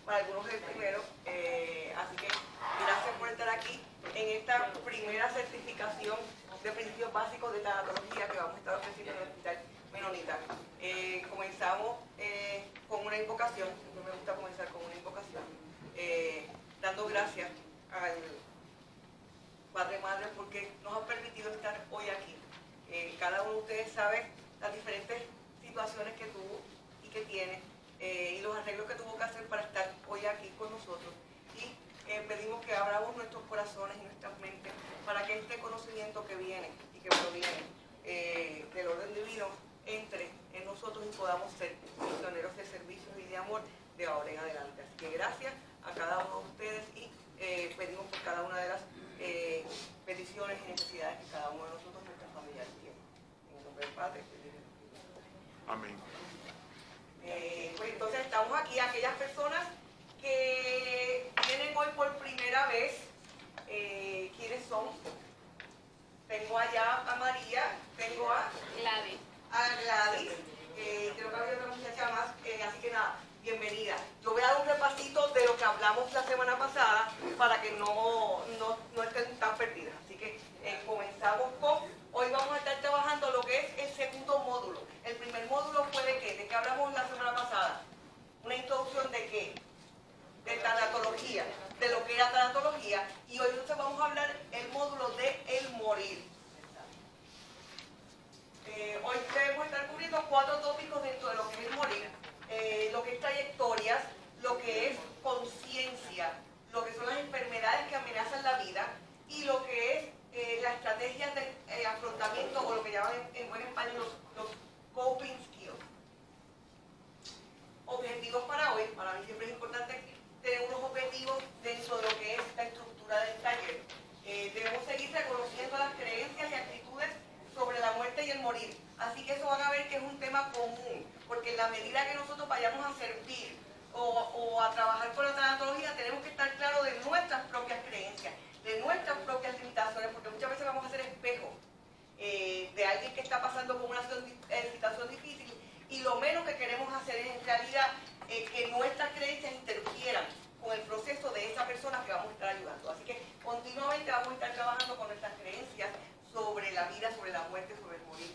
para algunos es el primero. Así que gracias por estar aquí en esta primera certificación de principios básicos de tanatología que vamos a estar ofreciendo en el Hospital Menonita. Comenzamos con una invocación. Siempre me gusta comenzar con una invocación, dando gracias al Padre Madre porque nos ha permitido estar hoy aquí. Cada uno de ustedes sabe las diferentes situaciones que tuvo y que tiene y los arreglos que tuvo que hacer para estar hoy aquí con nosotros. Y pedimos que abramos nuestros corazones y nuestras mentes para que este conocimiento que viene y que proviene del orden divino entre en nosotros y podamos ser misioneros de servicios y de amor de ahora en adelante. Así que gracias a cada uno de ustedes y pedimos por cada una de las peticiones y necesidades que cada uno de nosotros, nuestras familiares, tiene. En el nombre del Padre, del Hijo y del Espíritu Santo. Amén. Pues entonces estamos aquí, aquellas personas que vienen hoy por primera vez. ¿Quiénes son? Tengo allá a María, tengo a Gladys. Creo que había otra muchacha más, así que nada, bienvenida. Yo voy a dar un repasito de lo que hablamos la semana pasada para que no estén tan perdidas. Así que comenzamos con, hoy vamos a estar trabajando lo que es el segundo módulo. El primer módulo fue de qué, de qué hablamos la semana pasada. Una introducción de qué, de tanatología, de lo que era tanatología, y hoy entonces vamos a hablar el módulo de el morir. Hoy debemos estar cubriendo 4 tópicos dentro de lo que es el morir, lo que es trayectorias, lo que es conciencia, lo que son las enfermedades que amenazan la vida y lo que es las estrategias de afrontamiento o lo que llaman en buen español los coping skills. Objetivos para hoy, para mí siempre es importante tener unos objetivos dentro de lo que es la estructura del taller. Debemos seguir reconociendo las creencias y actitudes sobre la muerte y el morir. Así que eso van a ver que es un tema común, porque en la medida que nosotros vayamos a servir o a trabajar con la tanatología, tenemos que estar claros de nuestras propias creencias, de nuestras propias limitaciones, porque muchas veces vamos a ser espejos de alguien que está pasando por una situación difícil, y lo menos que queremos hacer es en realidad que nuestras creencias interfieran con el proceso de esa persona que vamos a estar ayudando. Así que continuamente vamos a estar trabajando con nuestras creencias sobre la vida, sobre la muerte, sobre el morir,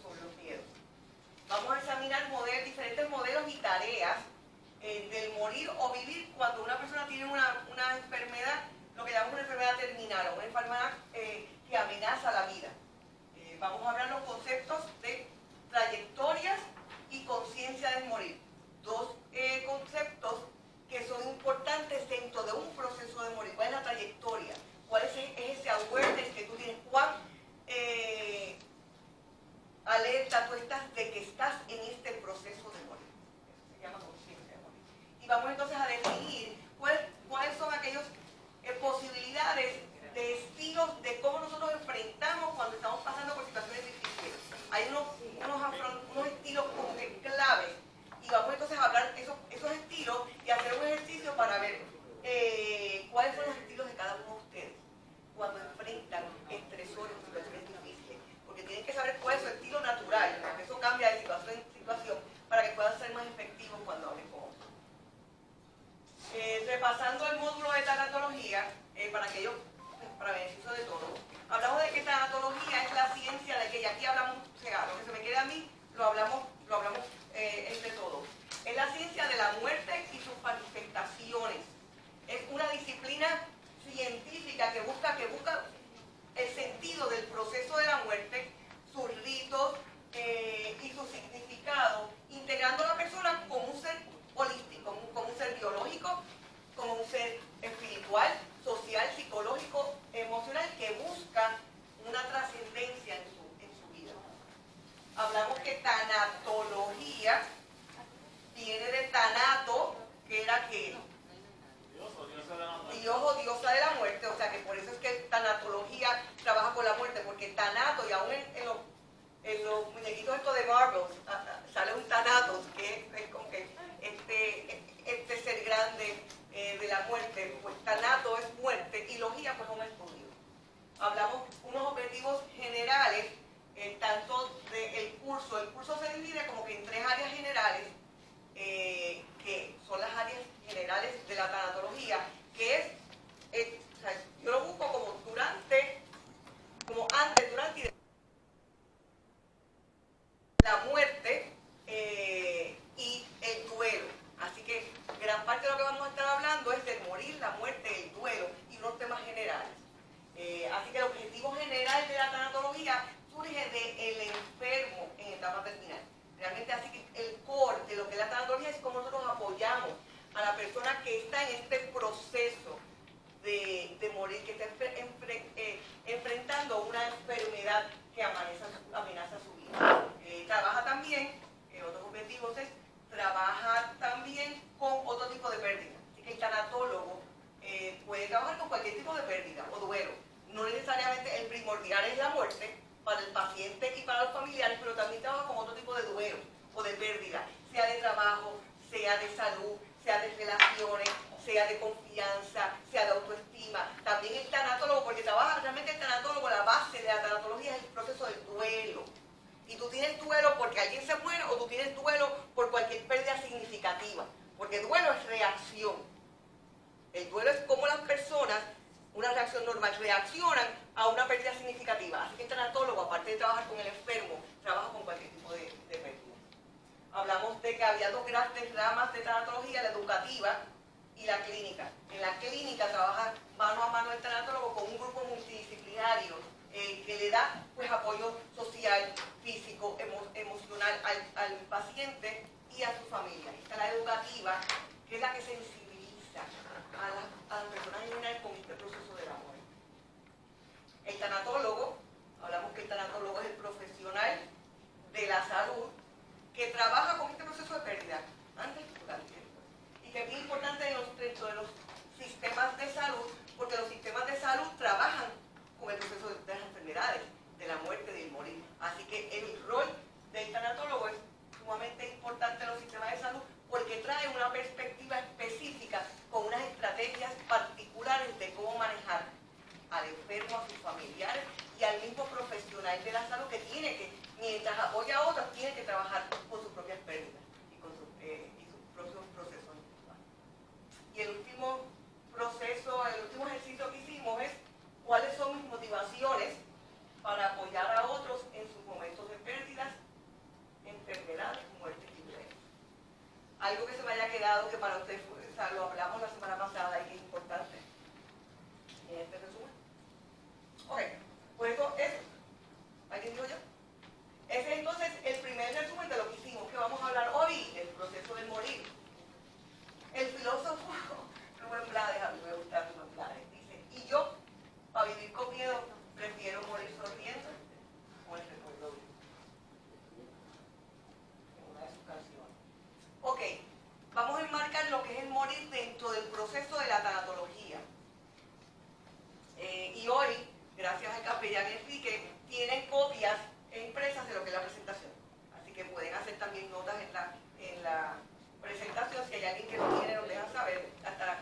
sobre los miedos. Vamos a examinar diferentes modelos y tareas del morir o vivir cuando una persona tiene una enfermedad, lo que llamamos una enfermedad terminal o una enfermedad que amenaza la vida. Vamos a hablar los conceptos de trayectorias y conciencia del morir. 2 conceptos que son importantes dentro de un proceso de morir. ¿Cuál es la trayectoria? ¿Cuál es ese awareness que tú tienes? ¿Cuán alerta tú estás de que estás en este proceso de morir? Eso se llama conciencia de morir. Y vamos entonces a definir cuáles son aquellas posibilidades de estilos de cómo nosotros enfrentamos cuando estamos pasando por situaciones difíciles. Hay unos estilos como que claves, y vamos entonces a hablar esos estilos y hacer un ejercicio para ver cuáles son los estilos de cada uno de ustedes cuando enfrentan estresores o situaciones difíciles, porque tienen que saber cuál es su estilo natural, porque eso cambia de situación en situación para que puedan ser más efectivos cuando hablen con otros. Repasando el módulo de tanatología, para beneficio de todos, hablamos de que tanatología es la ciencia de que, y aquí hablamos, o sea, lo que se me quede a mí, lo hablamos entre todos. Es la ciencia de la muerte y sus manifestaciones. Es una disciplina científica que busca el sentido del proceso de la muerte, sus ritos y su significado, integrando a la persona como un ser holístico, como un ser biológico, como un ser espiritual, social, psicológico, emocional, que busca una trascendencia en su vida. Hablamos que tanatología viene de tanato, que era que Dios o diosa de la muerte, o sea que por eso es que tanatología trabaja con la muerte, porque tanato, y aún en los muñequitos estos de Marvel sale un tanatos, que es como que este ser grande de la muerte, pues tanato es muerte y logía pues un estudio. Hablamos unos objetivos generales, tanto del curso. El curso se divide como que en 3 áreas generales, que son las áreas a la persona que está en este proceso de morir, que está enfrentando una enfermedad que amenaza su vida. Trabaja también, otros objetivos es, trabaja también con otro tipo de pérdida. Así que el tanatólogo puede trabajar con cualquier tipo de pérdida o duelo. No necesariamente el primordial es la muerte para el paciente y para los familiares, pero también trabaja con otro tipo de duelo o de pérdida, sea de trabajo, sea de salud, sea de relaciones, sea de confianza, sea de autoestima. También el tanatólogo, porque trabaja realmente el tanatólogo, la base de la tanatología es el proceso del duelo. Y tú tienes duelo porque alguien se muere o tú tienes duelo por cualquier pérdida significativa. Porque duelo es reacción. El duelo es cómo las personas, una reacción normal, reaccionan a una pérdida significativa. Así que el tanatólogo, aparte de trabajar con el enfermo, trabaja con cualquier tipo de pérdida. Hablamos de que había dos grandes ramas de tanatología, la educativa y la clínica. En la clínica trabaja mano a mano el tanatólogo con un grupo multidisciplinario que le da pues, apoyo social, físico, emocional al paciente y a su familia. Está la educativa, que es la que sensibiliza a las personas en general con este proceso de la muerte. El tanatólogo, hablamos que el tanatólogo es el profesional de la salud que trabaja con este proceso de pérdida antes y durante. Y que es bien importante dentro de los sistemas de salud, porque los sistemas de salud trabajan con el proceso de las enfermedades, de la muerte, del morir. Así que el rol del tanatólogo es sumamente importante en los sistemas de salud porque trae una perspectiva específica con unas estrategias particulares de cómo manejar al enfermo, a sus familiares y al mismo profesional de la salud que tiene que, mientras apoya a otros, tiene que trabajar con sus propias pérdidas y con sus propios procesos. Y el último proceso, el último ejercicio que hicimos es cuáles son mis motivaciones para apoyar a otros en sus momentos de pérdidas, enfermedades, muertes y violencia. Algo que se me haya quedado que para usted fue, o sea, lo hablamos la semana pasada y que es importante en este resumen. Ok, pues eso, ¿alguien dijo yo? Ese es entonces el primer resumen de lo que hicimos, que vamos a hablar hoy, el proceso del morir. El filósofo Rubén Blades, a mí me gusta Rubén Blades, dice, y yo, para vivir con miedo, prefiero morir sonriendo con el recuerdo vivo. En una de sus canciones. Ok, vamos a enmarcar lo que es el morir dentro del proceso de la tanatología. Y hoy, gracias al capellán Enrique, tienen copias impresas de lo que es la presentación. Así que pueden hacer también notas en la presentación. Si hay alguien que no tiene, nos dejan saber. La estará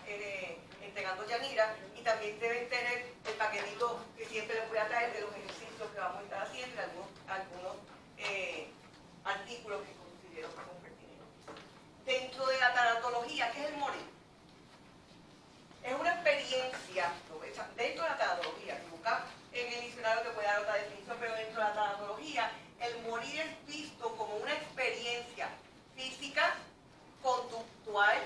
entregando Yanira. Y también deben tener el paquetito que siempre les voy a traer de los ejercicios que vamos a estar haciendo y algunos artículos que considero como pertinentes. Dentro de la tanatología, ¿qué es el morir? Es una experiencia, dentro de la tanatología, si buscas en el diccionario te puede dar otra definición, pero dentro de la tanatología, el morir es visto como una experiencia física, conductual,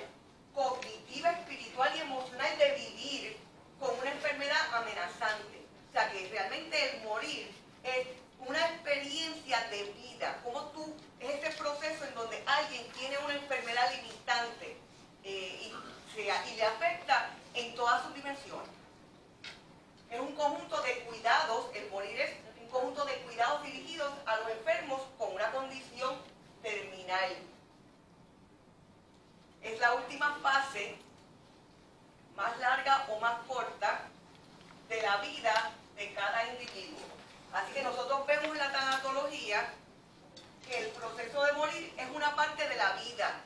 cognitiva, espiritual y emocional de vivir con una enfermedad amenazante. O sea que realmente el morir es una experiencia de vida, como tú, es ese proceso en donde alguien tiene una enfermedad limitante y le afecta en todas sus dimensiones. Es un conjunto de cuidados, el morir es un conjunto de cuidados dirigidos a los enfermos con una condición terminal. Es la última fase, más larga o más corta, de la vida de cada individuo. Así que nosotros vemos en la tanatología que el proceso de morir es una parte de la vida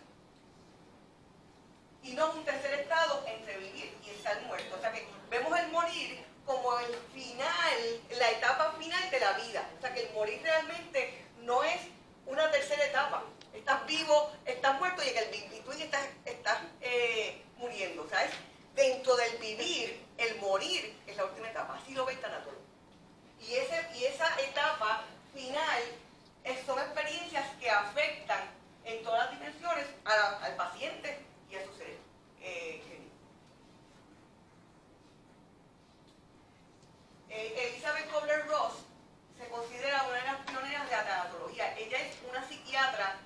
y no un tercer estado entre vivir y estar muerto. O sea que vemos el morir como el final, la etapa final de la vida. O sea que el morir realmente no es una tercera etapa. Estás vivo, estás muerto y en el in-between estás muriendo. O sea, es dentro del vivir, el morir es la última etapa. Así lo ve el tanatólogo. Y esa etapa final son experiencias que afectan en todas las dimensiones al paciente y a su seres queridos. Elizabeth Kubler-Ross se considera una de las pioneras de la tanatología. Ella es una psiquiatra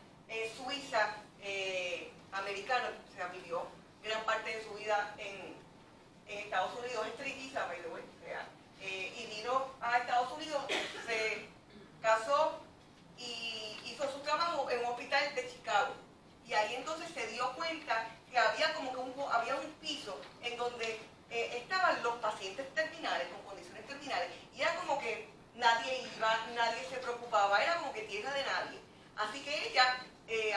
suiza americana, o sea, vivió gran parte de su vida en Estados Unidos, es trilliza, by the way, y vino a Estados Unidos, se casó y hizo su trabajo en un hospital de Chicago. Y ahí entonces se dio cuenta que había como que había un piso en donde estaban los pacientes terminales, con condiciones terminales, y era como que nadie iba, nadie se preocupaba, era como que tierra de nadie. Así que ella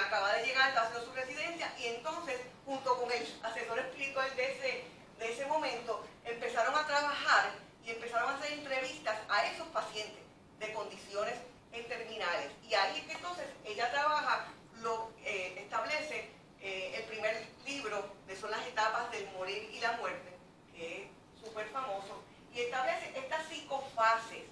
acaba de llegar, está haciendo su residencia, y entonces, junto con el asesor espiritual de ese momento, empezaron a trabajar y empezaron a hacer entrevistas a esos pacientes de condiciones terminales. Y ahí es que entonces ella trabaja, establece el primer libro de Son las etapas del morir y la muerte, que es súper famoso, y establece estas 5 fases,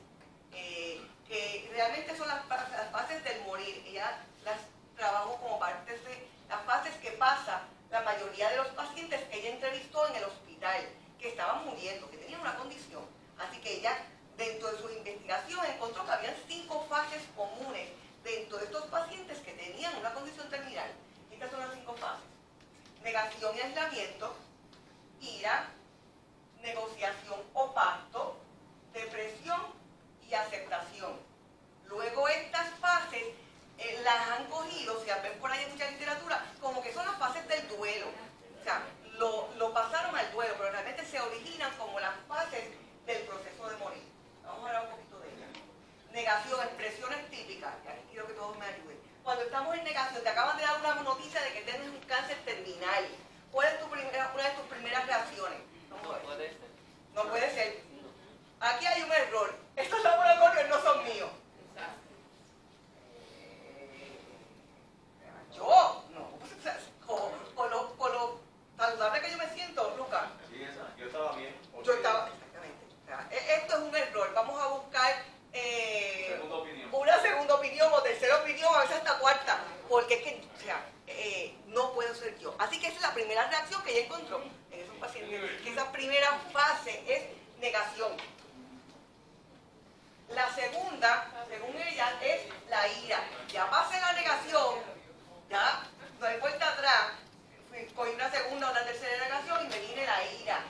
que realmente son las fases del morir. Ella las trabajó como parte de las fases que pasa la mayoría de los pacientes que ella entrevistó en el hospital, que estaban muriendo, que tenían una condición. Así que ella, dentro de su investigación, encontró que habían 5 fases comunes dentro de estos pacientes que tenían una condición terminal. Estas son las 5 fases: negación y aislamiento, ira, negociación o pacto, depresión y aceptación. Luego estas fases las han cogido, si ven por ahí en mucha literatura, como que son las fases del duelo. O sea, lo pasaron al duelo, pero realmente se originan como las fases del proceso de morir. Vamos a hablar un poquito de ellas. Negación, expresiones típicas, y aquí quiero que todos me ayuden. Cuando estamos en negación, te acaban de dar una noticia de que tienes un cáncer terminal. ¿Cuál es una de tus primeras reacciones? No puede ser. No puede ser. Aquí hay un error. Estos laboratorios no son míos. Yo, no. Con lo saludable que yo me siento, Lucas. Sí, esa. Yo estaba bien. Yo estaba, exactamente. O sea, esto es un error. Vamos a buscar Segunda opinión. una segunda opinión o tercera opinión, a veces hasta cuarta. Porque es que, o sea, no puedo ser yo. Así que esa es la primera reacción que ella encontró en esos pacientes. Que esa primera fase es negación. La segunda, según ella, es la ira. Ya pasé la negación, ya no hay vuelta atrás. Cogí una segunda o una tercera negación y me viene la ira.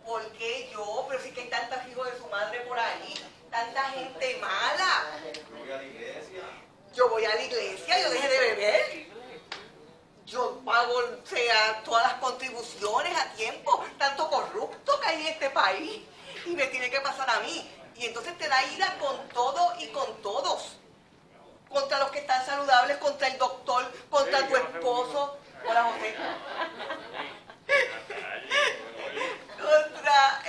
¿Por qué yo? Pero sí que hay tantos hijos de su madre por ahí, tanta gente mala. Yo voy a la iglesia. Yo voy a la iglesia, yo dejé de beber. Yo pago, o sea, todas las contribuciones a tiempo, tanto corrupto que hay en este país, y me tiene que pasar a mí. Y entonces te da ira con todo y con todos. Contra los que están saludables, contra el doctor, contra tu esposo. Hola, José. Contra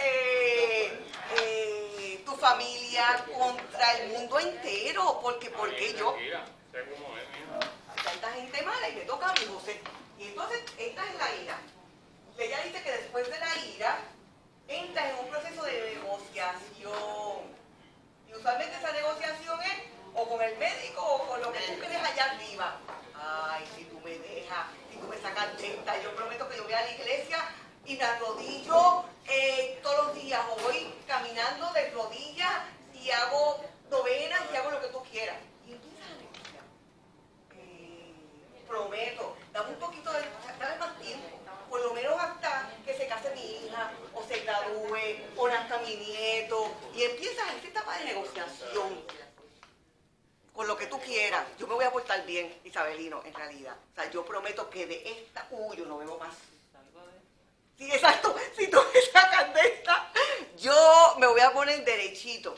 tu familia, contra el mundo entero. Porque yo. Hay tanta gente mala y me toca a mí, José. Y entonces, esta es la ira. Ella dice que después de la ira, entras en un proceso de negociación. Y usualmente esa negociación es o con el médico o con lo que tú crees allá arriba. Ay, si tú me dejas, si tú me sacas de esta, yo prometo que yo voy a la iglesia y me arrodillo todos los días, o voy caminando de rodillas y hago novenas y hago lo que tú quieras. Y empiezas a negociar. Prometo, dame un poquito de, dame más tiempo, por lo menos hasta que se case mi hija, o se gradúe, o nazca mi nieto, y empiezas en esta etapa de negociación, con lo que tú quieras. Yo me voy a portar bien, Isabelino, en realidad. O sea, yo prometo que de esta, yo no bebo más. Sí, exacto, si tú me sacas de esta, yo me voy a poner derechito.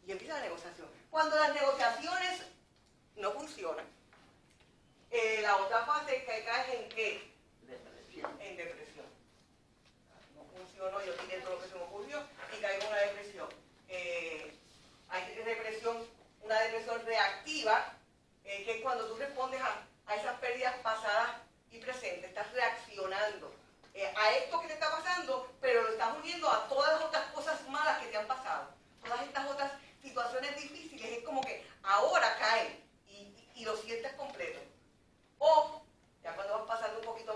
Y empieza la negociación. Cuando las negociaciones no funcionan, la otra fase es que caes en ¿qué? En depresión. No funcionó, yo tiré todo lo que se me ocurrió y caigo en una depresión. Hay depresión, una depresión reactiva, que es cuando tú respondes a esas pérdidas pasadas y presentes, estás reaccionando a esto que te está pasando, pero lo estás uniendo a todas las otras cosas malas que te han pasado. Todas estas otras situaciones difíciles, es como que ahora caen y lo sientes completo. O, ya cuando vas pasando un poquito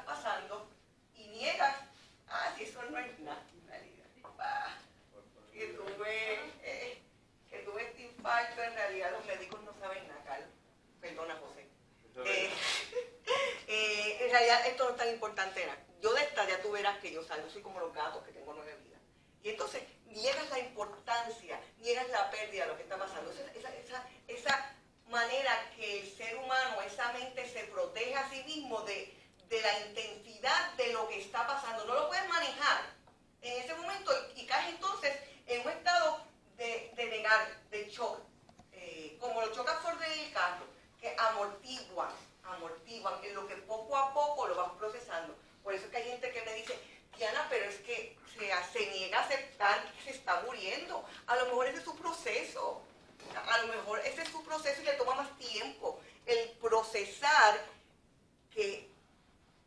pasando y niegas, si eso no es nada en realidad. Que tuve este infarto, en realidad los médicos no saben nada, Carlos. Perdona, José. En realidad esto no es tan importante nada. Yo de esta ya tú verás que yo salgo, soy como los gatos que tengo 9 vidas. Y entonces niegas la importancia, niegas la pérdida de lo que está pasando. Esa manera que el ser humano, esa mente se protege a sí mismo de la intensidad de lo que está pasando. No lo puedes manejar en ese momento y caes entonces en un estado de negar, de shock. Como los chocas del carro, que amortiguan en lo que poco a poco lo vas procesando. Por eso es que hay gente que me dice, Diana, pero es que se niega a aceptar que se está muriendo. A lo mejor ese es su proceso. A lo mejor ese es su proceso y le toma más tiempo el procesar que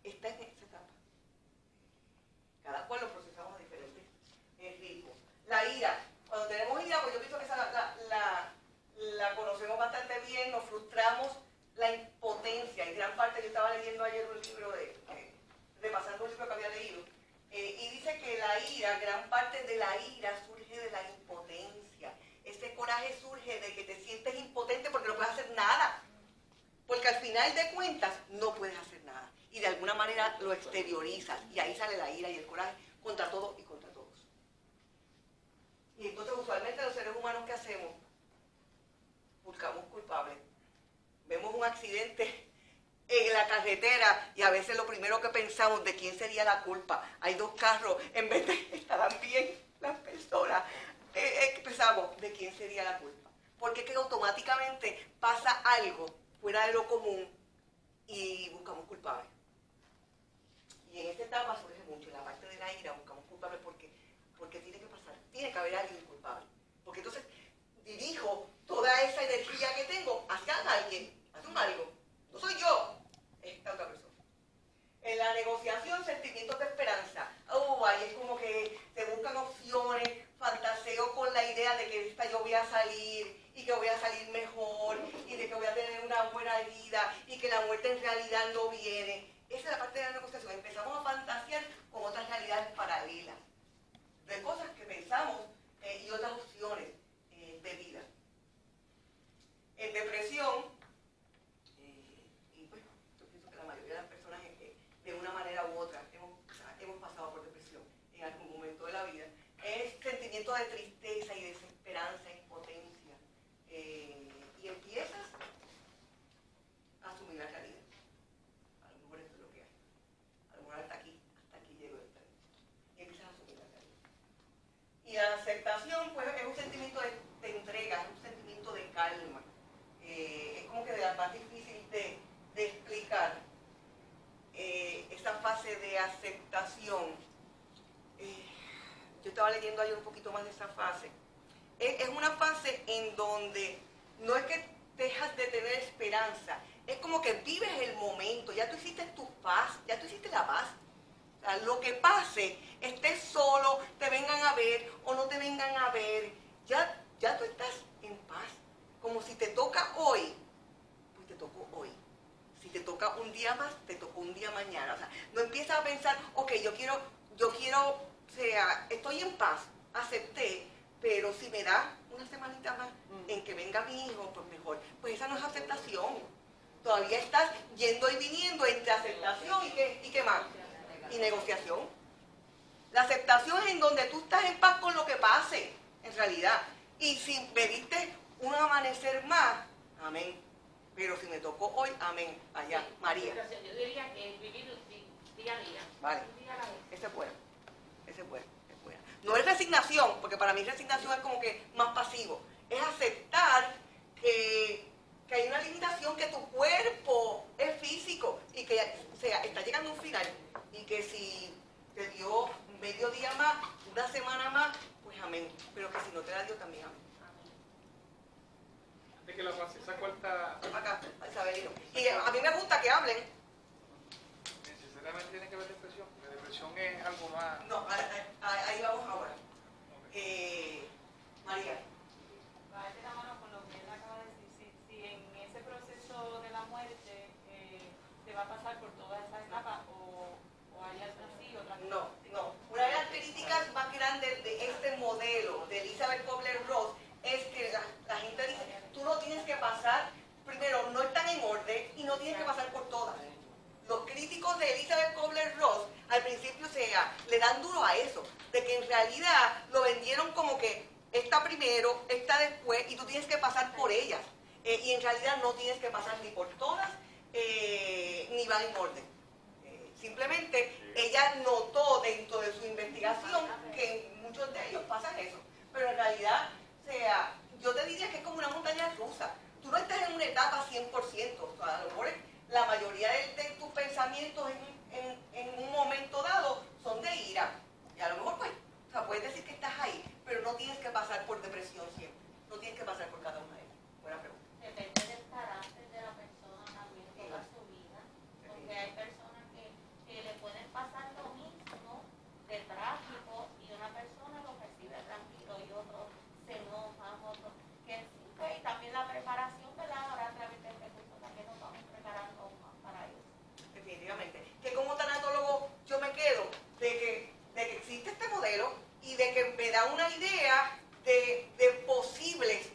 está en esa etapa. Cada cual lo procesamos a diferentes ritmos. La ira. Cuando tenemos ira, pues yo pienso que esa la conocemos bastante bien, nos frustramos, la impotencia. En gran parte, yo estaba leyendo ayer un libro repasando un libro que había leído, y dice que la ira, gran parte de la ira surge de la impotencia. Ese coraje surge de que te sientes impotente porque no puedes hacer nada. Porque al final de cuentas no puedes hacer nada. Y de alguna manera lo exteriorizas. Y ahí sale la ira y el coraje contra todo y contra todos. Y entonces usualmente los seres humanos, ¿qué hacemos? Buscamos culpables. Vemos un accidente en la carretera y a veces lo primero que pensamos, ¿de quién sería la culpa? Hay 2 carros, en vez de estarán bien las personas, pensamos, ¿de quién sería la culpa? Porque es que automáticamente pasa algo fuera de lo común y buscamos culpables. Y en esta etapa surge mucho, en la parte de la ira buscamos culpables porque tiene que pasar, tiene que haber alguien culpable. Porque entonces dirijo toda esa energía que tengo hacia alguien, hacia un algo. No soy yo, es esta otra persona. En la negociación, sentimientos de esperanza. Ahí es como que se buscan opciones, fantaseo con la idea de que de esta yo voy a salir y que voy a salir mejor y de que voy a tener una buena vida y que la muerte en realidad no viene. Esa es la parte de la negociación. Empezamos a fantasear con otras realidades paralelas, de cosas que pensamos y otras opciones de vida. En depresión, y pues yo pienso que la mayoría de las personas de una manera u otra hemos pasado por depresión en algún momento de la vida, es sentimiento de tristeza y desesperanza, impotencia, y empiezas a asumir la realidad. A lo mejor esto es lo que hay, a lo mejor hasta aquí llego de estar, y empiezas a asumir la realidad. Y la aceptación, pues, es un sentimiento de entrega, es un sentimiento de calma. Es como que de la más difícil de explicar esa fase de aceptación. Yo estaba leyendo ayer un poquito más de esa fase. Es una fase en donde no es que dejas de tener esperanza, es como que vives el momento, ya tú hiciste tu paz, ya tú hiciste la paz. O sea, lo que pase, estés solo, te vengan a ver o no te vengan a ver, ya tú estás en paz. Como si te toca hoy, pues te tocó hoy. Si te toca un día más, te tocó un día mañana. O sea, no empiezas a pensar, ok, yo quiero, o sea, estoy en paz, acepté, pero si me da una semanita más en que venga mi hijo, pues mejor. Pues esa no es aceptación. Todavía estás yendo y viniendo entre aceptación y qué más. Y negociación. La aceptación es en donde tú estás en paz con lo que pase, en realidad. Y si me diste un amanecer más, amén. Pero si me tocó hoy, amén. Allá, María. Yo diría que es vivir día a día. Vale. Día a la vez. Ese es bueno. No es resignación, porque para mí resignación es como que más pasivo. Es aceptar que hay una limitación, que tu cuerpo es físico y que, o sea, está llegando a un final. Y que si te dio medio día más, una semana más, pues amén. Pero que si no te la dio, también amén. De que la pase esa cuarta. Acá, Isabelino. Y a mí me gusta que hablen. Necesariamente tiene que ver depresión, porque depresión es algo más. No, ahí vamos ahora. María. Va de la mano con lo que él acaba de decir. Si en ese proceso de la muerte se va a pasar por toda esa etapa o le dan duro a eso, de que en realidad lo vendieron como que esta primero, esta después, y tú tienes que pasar por ellas. Y en realidad no tienes que pasar ni por todas, ni van en orden. Simplemente ella notó dentro de su investigación que en muchos de ellos pasan eso. Pero en realidad, o sea, yo te diría que es como una montaña rusa. Tú no estás en una etapa 100%. O sea, a lo mejor la mayoría de tus pensamientos en un momento dado son de ira. Y a lo mejor pues, o sea, puedes decir que estás ahí, pero no tienes que pasar por depresión siempre. No tienes que pasar por cada una de ellas. Buena pregunta. Depende del carácter de la persona también toda su vida, porque hay personas que le pueden pasar lo mismo de trágico y una persona lo recibe tranquilo y otro se enoja, otro que sí, pues, y también la preparación, ¿verdad? Ahora a través del recurso también nos vamos preparando más para eso. Definitivamente. Que como tanatólogo yo me quedo de que existe este modelo y de que me da una idea de posibles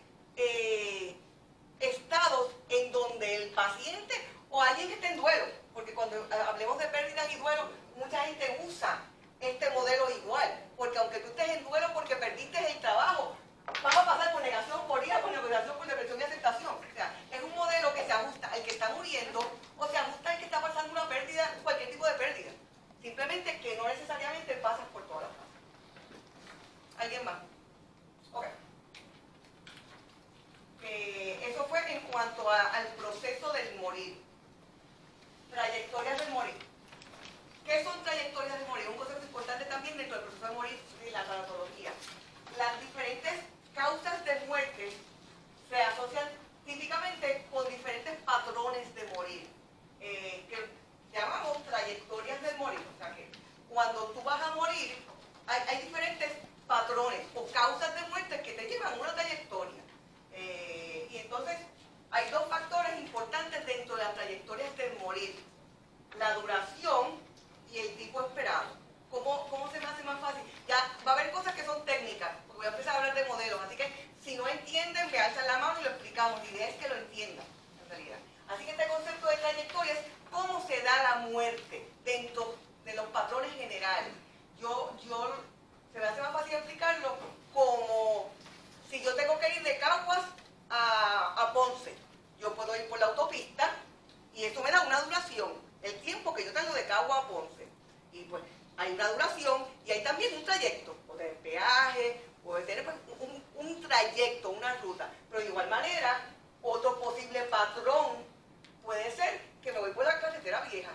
estados en donde el paciente o alguien que esté en duelo, porque cuando hablemos de pérdidas y duelo, mucha gente usa este modelo igual, porque aunque tú estés en duelo porque perdiste el trabajo, vas a pasar por negación, por ira, por negociación, por depresión y aceptación. O sea, es un modelo que se ajusta al que está muriendo o se ajusta al que está pasando una pérdida, cualquier tipo de pérdida. Simplemente que no necesariamente pasas por todas las fases. ¿Alguien más? Ok. Eso fue en cuanto al proceso del morir. Trayectorias del morir. ¿Qué son trayectorias del morir? Un concepto importante también dentro del proceso de morir de la tanatología. Las diferentes causas de muerte se asocian típicamente con diferentes patrones de morir, que llamamos trayectorias del morir. O sea que cuando tú vas a morir, hay diferentes patrones o causas de muerte que te llevan a una trayectoria. Y entonces hay dos factores importantes dentro de las trayectorias del morir: la duración y el tipo esperado. ¿Cómo se me hace más fácil? Ya va a haber cosas que son técnicas, porque voy a empezar a hablar de modelos, así que si no entienden, me alzan la mano y lo explicamos. La idea es que lo entiendan, en realidad. Así que este concepto de trayectoria es cómo se da la muerte dentro de los patrones generales. Se me hace más fácil explicarlo como si yo tengo que ir de Caguas a Ponce. Yo puedo ir por la autopista y eso me da una duración, el tiempo que yo tengo de Caguas a Ponce. Y pues hay una duración y hay también un trayecto, o de peaje, puede tener pues, un trayecto, una ruta. Pero de igual manera, otro posible patrón puede ser que me voy por la carretera vieja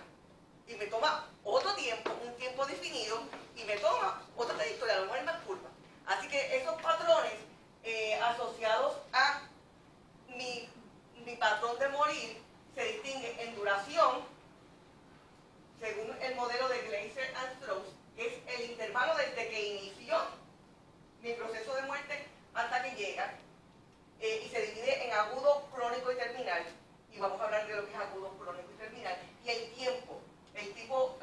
y me toma otro tiempo, un tiempo definido, y me toma otra trayectoria, a lo mejor es más curva. Así que esos patrones asociados a mi patrón de morir se distinguen en duración, según el modelo de Glaser and Strauss, que es el intervalo desde que inició mi proceso de muerte hasta que llega, y se divide en agudo, crónico y terminal. Y vamos a hablar de lo que es agudo, crónico y terminal. Y el tiempo, el tipo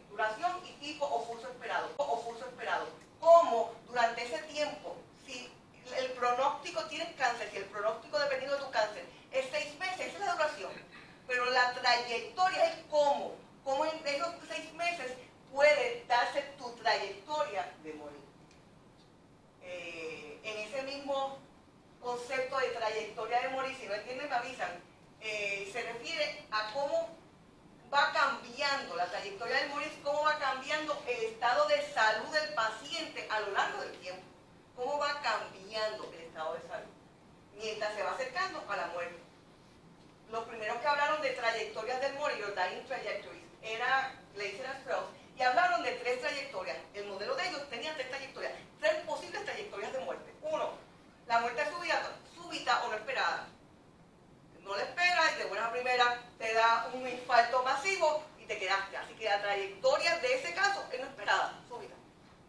duración y tipo o curso esperado. Cómo durante ese tiempo, si el pronóstico tienes cáncer, si el pronóstico dependiendo de tu cáncer es 6 meses, esa es la duración. Pero la trayectoria es cómo en esos 6 meses puede darse tu trayectoria de morir. En ese mismo concepto de trayectoria de morir, si no entienden me avisan, se refiere a cómo va cambiando la trayectoria del morir, cómo va cambiando el estado de salud del paciente a lo largo del tiempo, cómo va cambiando el estado de salud mientras se va acercando a la muerte. Los primeros que hablaron de trayectorias del morir, los dying trajectories, era Glaser and Strauss, y hablaron de 3 trayectorias. El modelo de ellos tenía 3 trayectorias, 3 posibles trayectorias de muerte. 1, la muerte súbita o no esperada. No la esperas y de buena primera te da un infarto masivo y te quedaste. Así que la trayectoria de ese caso es no esperada, súbita.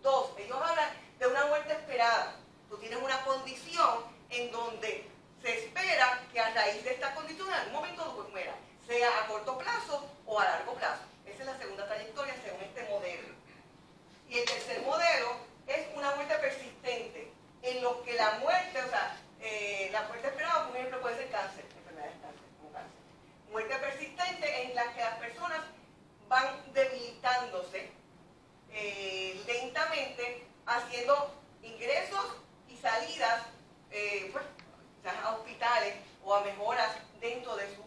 2, ellos hablan de una muerte esperada. Tú tienes una condición en donde se espera que a raíz de esta condición en algún momento tú mueras, sea a corto plazo o a largo plazo. Esa es la segunda. haciendo ingresos y salidas pues, quizás a hospitales o a mejoras dentro de su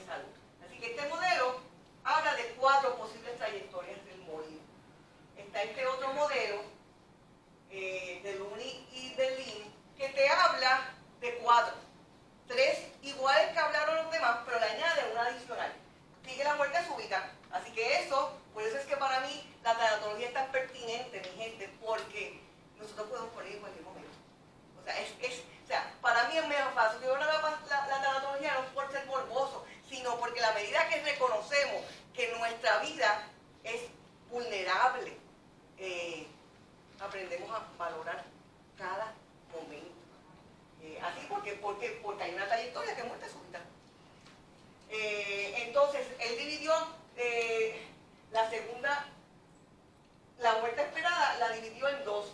salud. Así que este modelo habla de 4 posibles trayectorias del morir. Está este otro modelo del UNI y del LIN que te habla de 4. 3 iguales que hablaron los demás, pero le añade una adicional. Sigue la muerte súbita. Así que eso, por eso es que para mí la tanatología es tan pertinente, mi gente, porque nosotros podemos morir en cualquier momento. O sea, para mí es menos fácil. Yo la tanatología no es por ser morboso, sino porque la medida que reconocemos que nuestra vida es vulnerable, aprendemos a valorar cada momento. Así porque hay una trayectoria que es muerte súbita. Entonces, él dividió la muerte esperada la dividió en 2.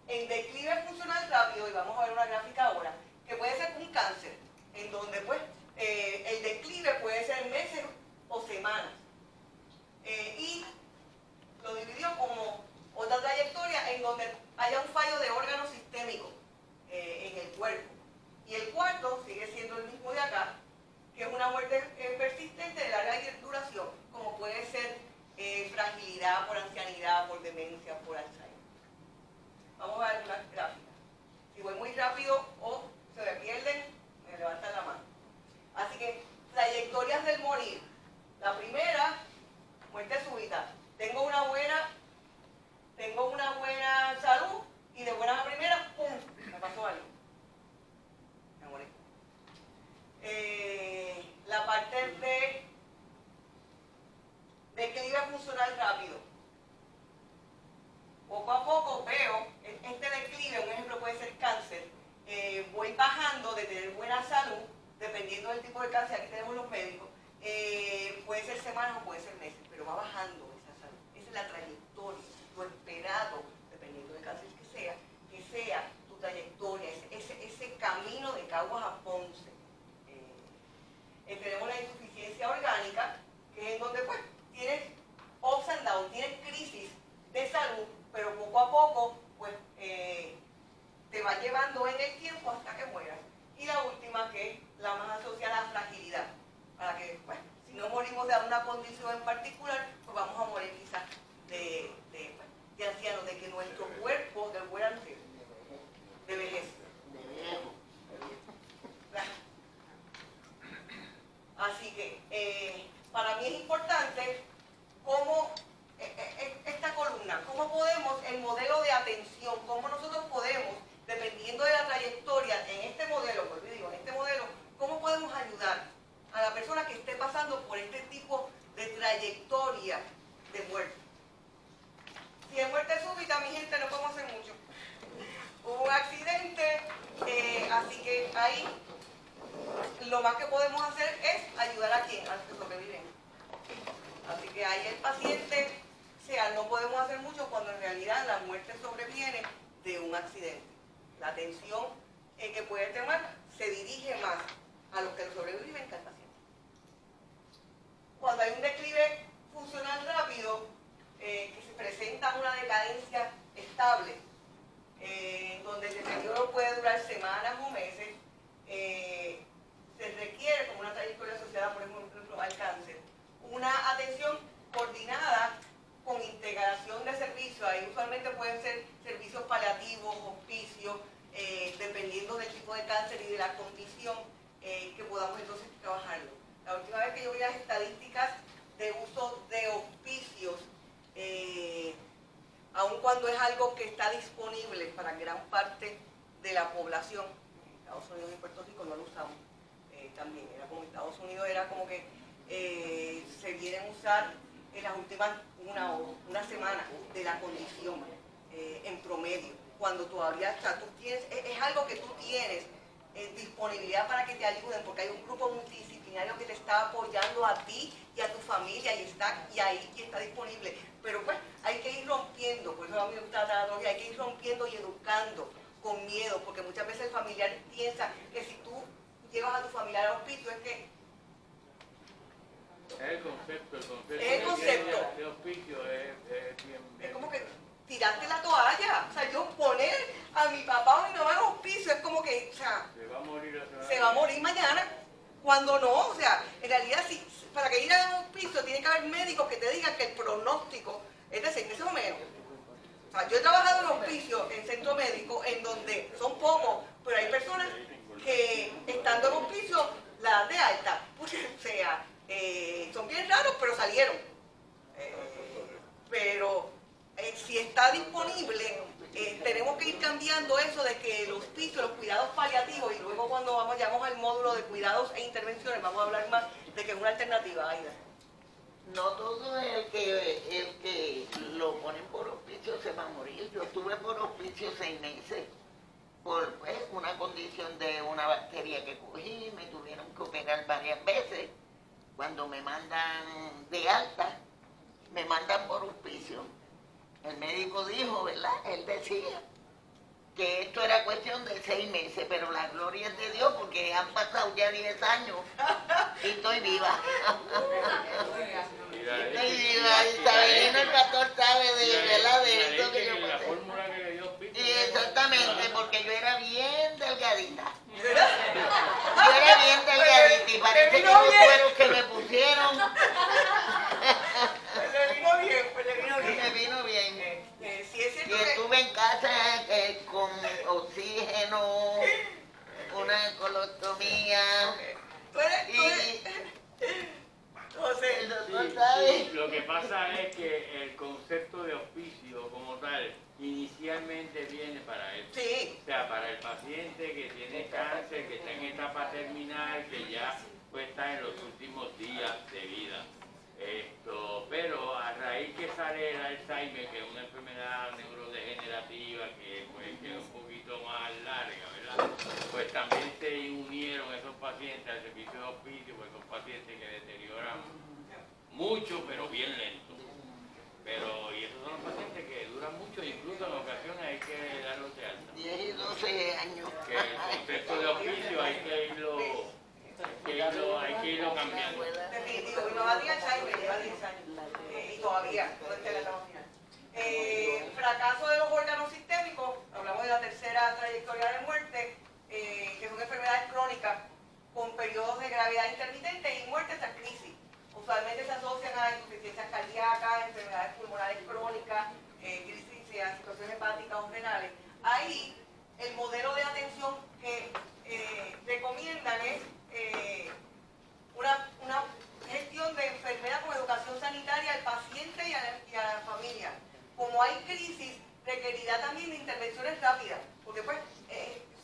En declive funcional rápido, y vamos a ver una gráfica ahora, que puede ser un cáncer, en donde pues el declive puede ser meses o semanas. Y lo dividió como otra trayectoria en donde haya un fallo de órgano sistémico en el cuerpo. Y el cuarto sigue siendo el mismo de acá, que es una muerte persistente de larga duración, como puede ser fragilidad por ancianidad, por demencia, por Alzheimer. Vamos a ver una gráfica. Si voy muy rápido o se me pierden, me levantan la mano. Así que, trayectorias del morir. La primera, muerte súbita. Tengo una buena salud y de buena a primera, ¡pum!, me pasó algo. Me morí. La parte de declive funcional rápido. Poco a poco veo este declive, un ejemplo puede ser cáncer, voy bajando de tener buena salud, dependiendo del tipo de cáncer, aquí tenemos los médicos, puede ser semanas o puede ser meses, pero va bajando esa salud. Esa es la trayectoria, lo esperado, dependiendo del cáncer que sea tu trayectoria, ese camino de Caguas a Ponce. Tenemos la insuficiencia orgánica, que es en donde pues tienes ups and downs, tienes crisis de salud, pero poco a poco pues te va llevando en el tiempo hasta que mueras. Y la última, que es la más asociada a fragilidad, para que pues, si no morimos de alguna condición en particular, pues vamos a morir quizás de ancianos, de que nuestro cuerpo, del wear and tear, de vejez. Así que para mí es importante cómo esta columna, cómo podemos, el modelo de atención, cómo nosotros podemos, dependiendo de la trayectoria, en este modelo, pues digo, en este modelo, cómo podemos ayudar a la persona que esté pasando por este tipo de trayectoria de muerte. Si es muerte súbita, mi gente, no podemos hacer mucho. Hubo un accidente, así que ahí lo más que podemos hacer es ayudar a quien, a los que sobreviven. Así que ahí el paciente, o sea, no podemos hacer mucho cuando en realidad la muerte sobreviene de un accidente. La atención que puede tomar se dirige más a los que sobreviven que al paciente. Cuando hay un declive funcional rápido, que se presenta una decadencia estable, donde el deterioro puede durar semanas o meses, se requiere, como una trayectoria asociada, por ejemplo, al cáncer, una atención coordinada con integración de servicios. Ahí usualmente pueden ser servicios paliativos, hospicios, dependiendo del tipo de cáncer y de la condición, que podamos entonces trabajarlo. La última vez que yo vi las estadísticas de uso de hospicios, aun cuando es algo que está disponible para gran parte de la población, en Estados Unidos y Puerto Rico no lo usamos también. Era como Estados Unidos, era como que se vienen a usar en las últimas una semana de la condición en promedio, cuando todavía, o sea, tú tienes, es algo que tú tienes disponibilidad para que te ayuden, porque hay un grupo multidisciplinario que te está apoyando a ti y a tu familia y está disponible. Pero pues hay que ir rompiendo, por eso a mí me gusta la tanatología, hay que ir rompiendo y educando con miedo, porque muchas veces el familiar piensa que si tú llevas a tu familiar al hospicio es que... El concepto El concepto. de hospicio es bien... Es como que tiraste la toalla. O sea, yo Cuando no, o sea, en realidad para que ir a un hospicio tiene que haber médicos que te digan que el pronóstico es de 6 meses o menos. O sea, yo he trabajado en hospicios, en centro médico, en donde son pocos, pero hay personas que estando en hospicio la dan de alta, porque, o sea, son bien raros, pero salieron. Pero si está disponible, tenemos que ir cambiando eso de que el hospicio, los cuidados paliativos, y luego cuando vayamos al módulo de cuidados e intervenciones, vamos a hablar más de que es una alternativa, Aida. No todo el que lo ponen por hospicio se va a morir. Yo estuve por hospicio 6 meses por pues, una condición de una bacteria que cogí, me tuvieron que operar varias veces. Cuando me mandan de alta, me mandan por hospicio. El médico dijo, ¿verdad? Él decía que esto era cuestión de 6 meses, pero la gloria es de Dios porque han pasado ya 10 años y estoy viva. Estoy viva, y Sabelino el pastor sabe de verdad de eso que yo pasé. Y exactamente, porque yo era bien delgadita. Yo era bien delgadita y parece que los cueros que me pusieron. Le vino bien, pues le vino bien. Me vino bien. Sí, es cierto Y estuve en casa con oxígeno, una colostomía. José, El doctor sabe. Lo que pasa es que el concepto de hospicio como tal inicialmente viene para eso. Sí. O sea, para el paciente que tiene cáncer, que está en etapa terminal, que ya pues, está en los últimos días de vida. Pero a raíz que sale el Alzheimer, que es una enfermedad neurodegenerativa que pues, queda un poquito más larga, ¿verdad? Pues también se unieron esos pacientes al servicio de hospicio, pues son pacientes que deterioran mucho, pero bien lento. Y esos son los pacientes que duran mucho, incluso en ocasiones hay que darlos de alta. 10 y 12 años. Que el concepto de hospicio hay que irlo cambiando. Definitivo, mi mamá tiene Alzheimer, lleva 10 años. Y todavía, no está en la etapa final. Fracaso de los órganos sistémicos, hablamos de la tercera trayectoria de muerte, que son enfermedades crónicas con periodos de gravedad intermitente y muerte tras crisis. Usualmente se asocian a insuficiencias cardíacas, enfermedades pulmonares crónicas, crisis, a situaciones hepáticas o renales. Ahí, el modelo de atención que recomiendan es una gestión de enfermedad con educación sanitaria al paciente y a la familia. Como hay crisis, requerirá también de intervenciones rápidas, porque pues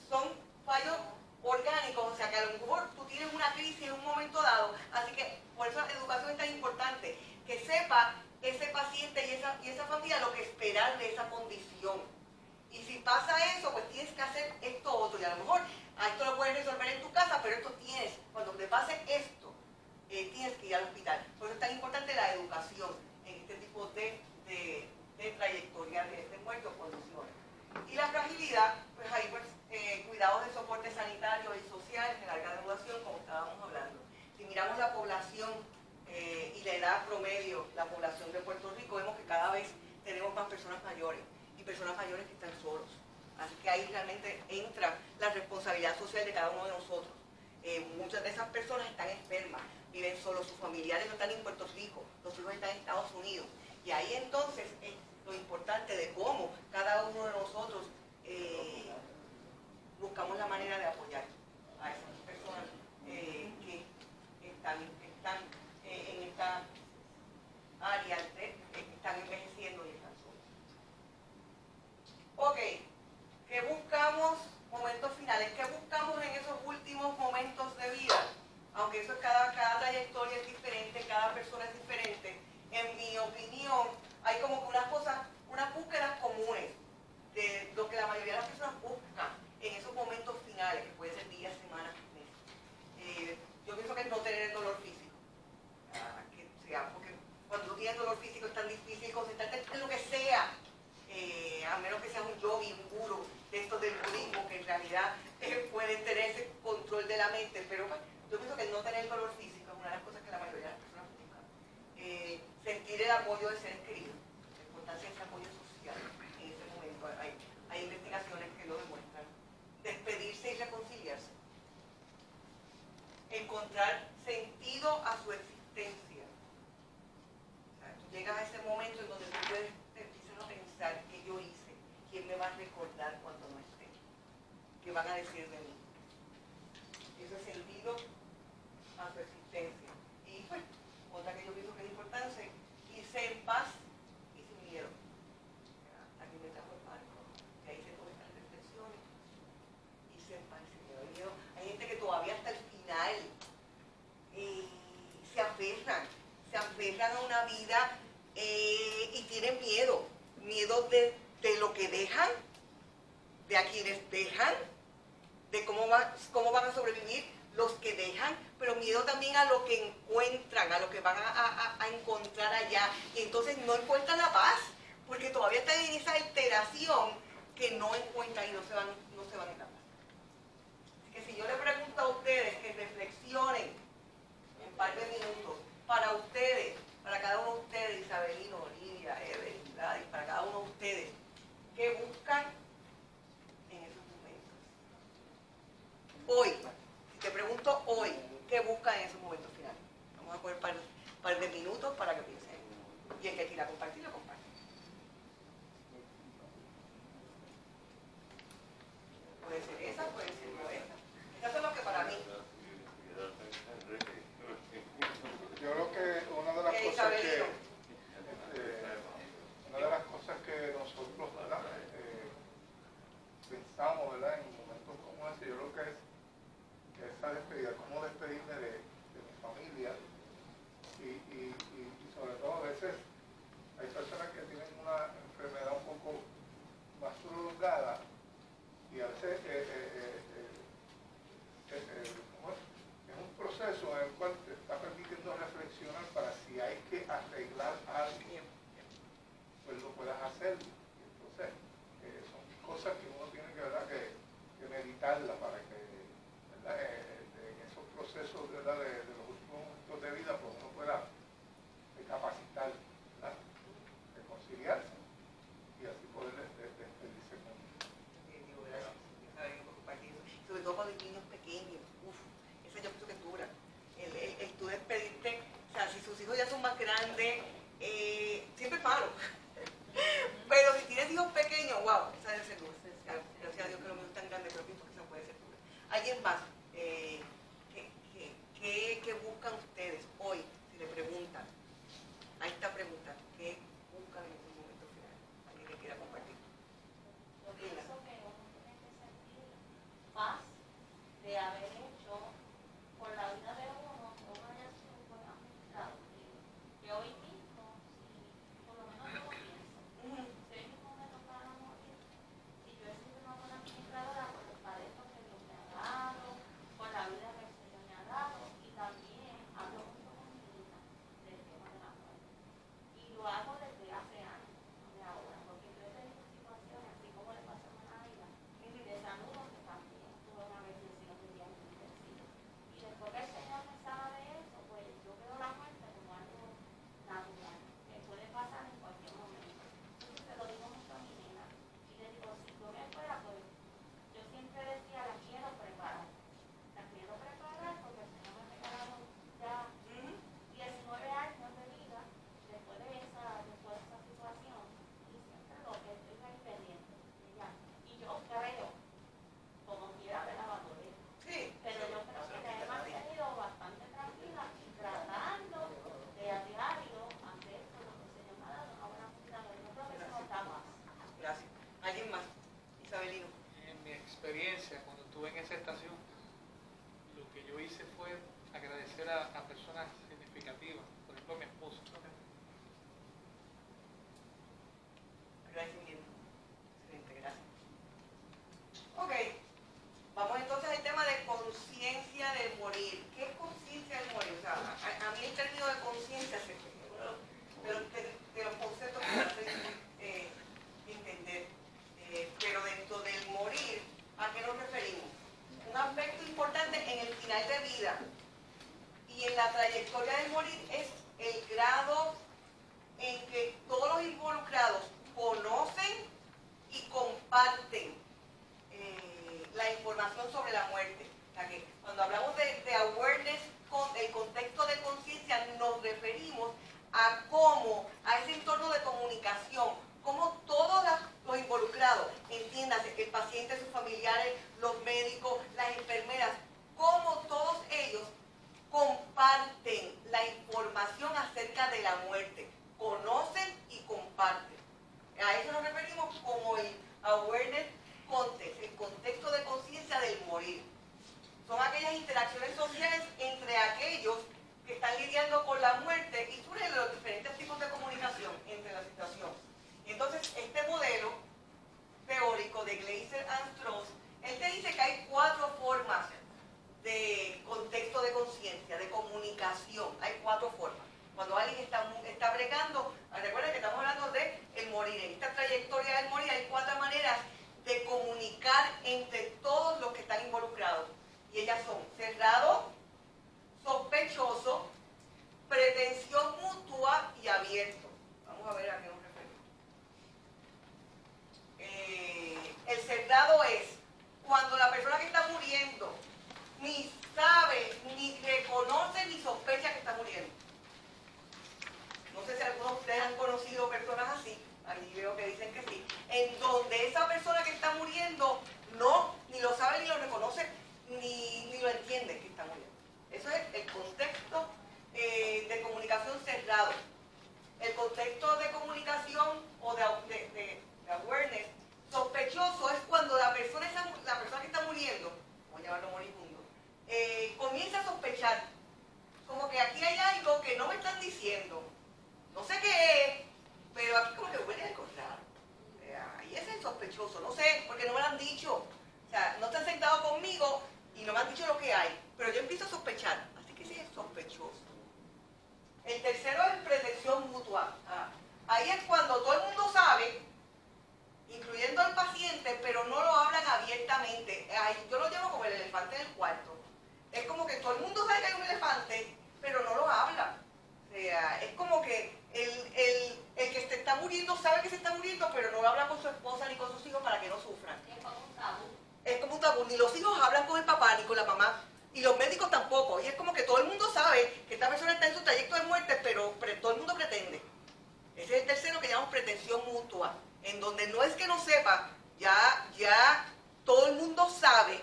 son fallos orgánicos, o sea que a lo mejor tú tienes una crisis en un momento dado, así que por eso la educación es tan importante, que sepa ese paciente y esa familia lo que esperar de esa condición. Y si pasa eso, pues tienes que hacer esto otro, y a lo mejor esto lo puedes resolver en tu casa, pero esto tienes, cuando te pase esto, tienes que ir al hospital. Por eso es tan importante la educación en este tipo de trayectoria de muerte o condiciones. Y la fragilidad, pues ahí pues cuidados de soporte sanitario y social, de larga duración, como estábamos hablando. Si miramos la población y la edad promedio, la población de Puerto Rico, vemos que cada vez tenemos más personas mayores y personas mayores que están solos. Así que ahí realmente entra la responsabilidad social de cada uno de nosotros. Muchas de esas personas están enfermas, viven solos, sus familiares no están en Puerto Rico, los hijos están en Estados Unidos. Y ahí entonces es lo importante de cómo cada uno de nosotros buscamos la manera de apoyar a esas personas que están en esta área, que están envejeciendo y están solos. Ok, ¿qué buscamos? Momentos finales, ¿qué buscamos en esos últimos momentos de vida? Aunque eso es cada trayectoria es diferente, cada persona es diferente. En mi opinión, hay como que unas recordar cuando no esté? ¿Qué van a decir de mí? Eso es sentido a su existencia. Y pues, otra que yo pienso que es importante, irse en paz y sin miedo. Aquí me trajo el barco, que ahí se toman estas reflexiones. Irse en paz y sin miedo. Hay gente que todavía hasta el final se aferran a una vida y tienen miedo de lo que dejan, de a quienes dejan, de cómo van a sobrevivir los que dejan, pero miedo también a lo que encuentran, a lo que van a encontrar allá. Y entonces no encuentran la paz, porque todavía están en esa alteración que no encuentran y no se van en la paz. Así que si yo le pregunto a ustedes que reflexionen en un par de minutos, para ustedes, para cada uno de ustedes, Isabelino, Olivia, Evelyn, Gladys, para cada uno de ustedes, ¿qué buscan en esos momentos? Hoy, si te pregunto hoy, ¿qué buscan en esos momentos finales? Vamos a coger un par de minutos para que piensen. Y el que quiera compartir, lo comparte. Puede ser esa, puede ser no esa. Esas son lo que para mí. Yo creo que una de las cosas que trayectoria del morir, hay 4 maneras de comunicar entre todos los que están involucrados. Y ellas son cerrado, sospechoso, pretensión mutua y abierto. Vamos a ver a qué nos referimos. El cerrado es cuando la persona que está muriendo ni sabe, ni reconoce, ni sospecha que está muriendo. No sé si algunos de ustedes han conocido personas así, aquí veo que dicen que sí, en donde esa persona que está muriendo no, ni lo sabe, ni lo reconoce, ni lo entiende que está muriendo. Eso es el contexto de comunicación cerrado. El contexto de comunicación o de awareness sospechoso es cuando la persona que está muriendo, voy a llamarlo moribundo, comienza a sospechar, como que aquí hay algo que no me están diciendo, no sé qué es, pero aquí como que huele algo raro. Y ese es el sospechoso, no sé, porque no me lo han dicho, o sea, no están sentados conmigo y no me han dicho lo que hay, pero yo empiezo a sospechar, así que sí es sospechoso. El tercero es pretensión mutua. Ahí es cuando todo el mundo sabe, incluyendo al paciente, pero no lo hablan abiertamente. Yo lo llamo como el elefante del cuarto. Es como que todo el mundo sabe que hay un elefante, pero no lo habla. O sea, es como que el que se está muriendo sabe que se está muriendo, pero no lo habla con su esposa ni con sus hijos para que no sufran. Es como un tabú. Es como un tabú. Ni los hijos hablan con el papá ni con la mamá. Y los médicos tampoco. Y es como que todo el mundo sabe que esta persona está en su trayecto de muerte, pero todo el mundo pretende. Ese es el tercero que llamamos pretensión mutua. En donde no es que no sepa, ya todo el mundo sabe,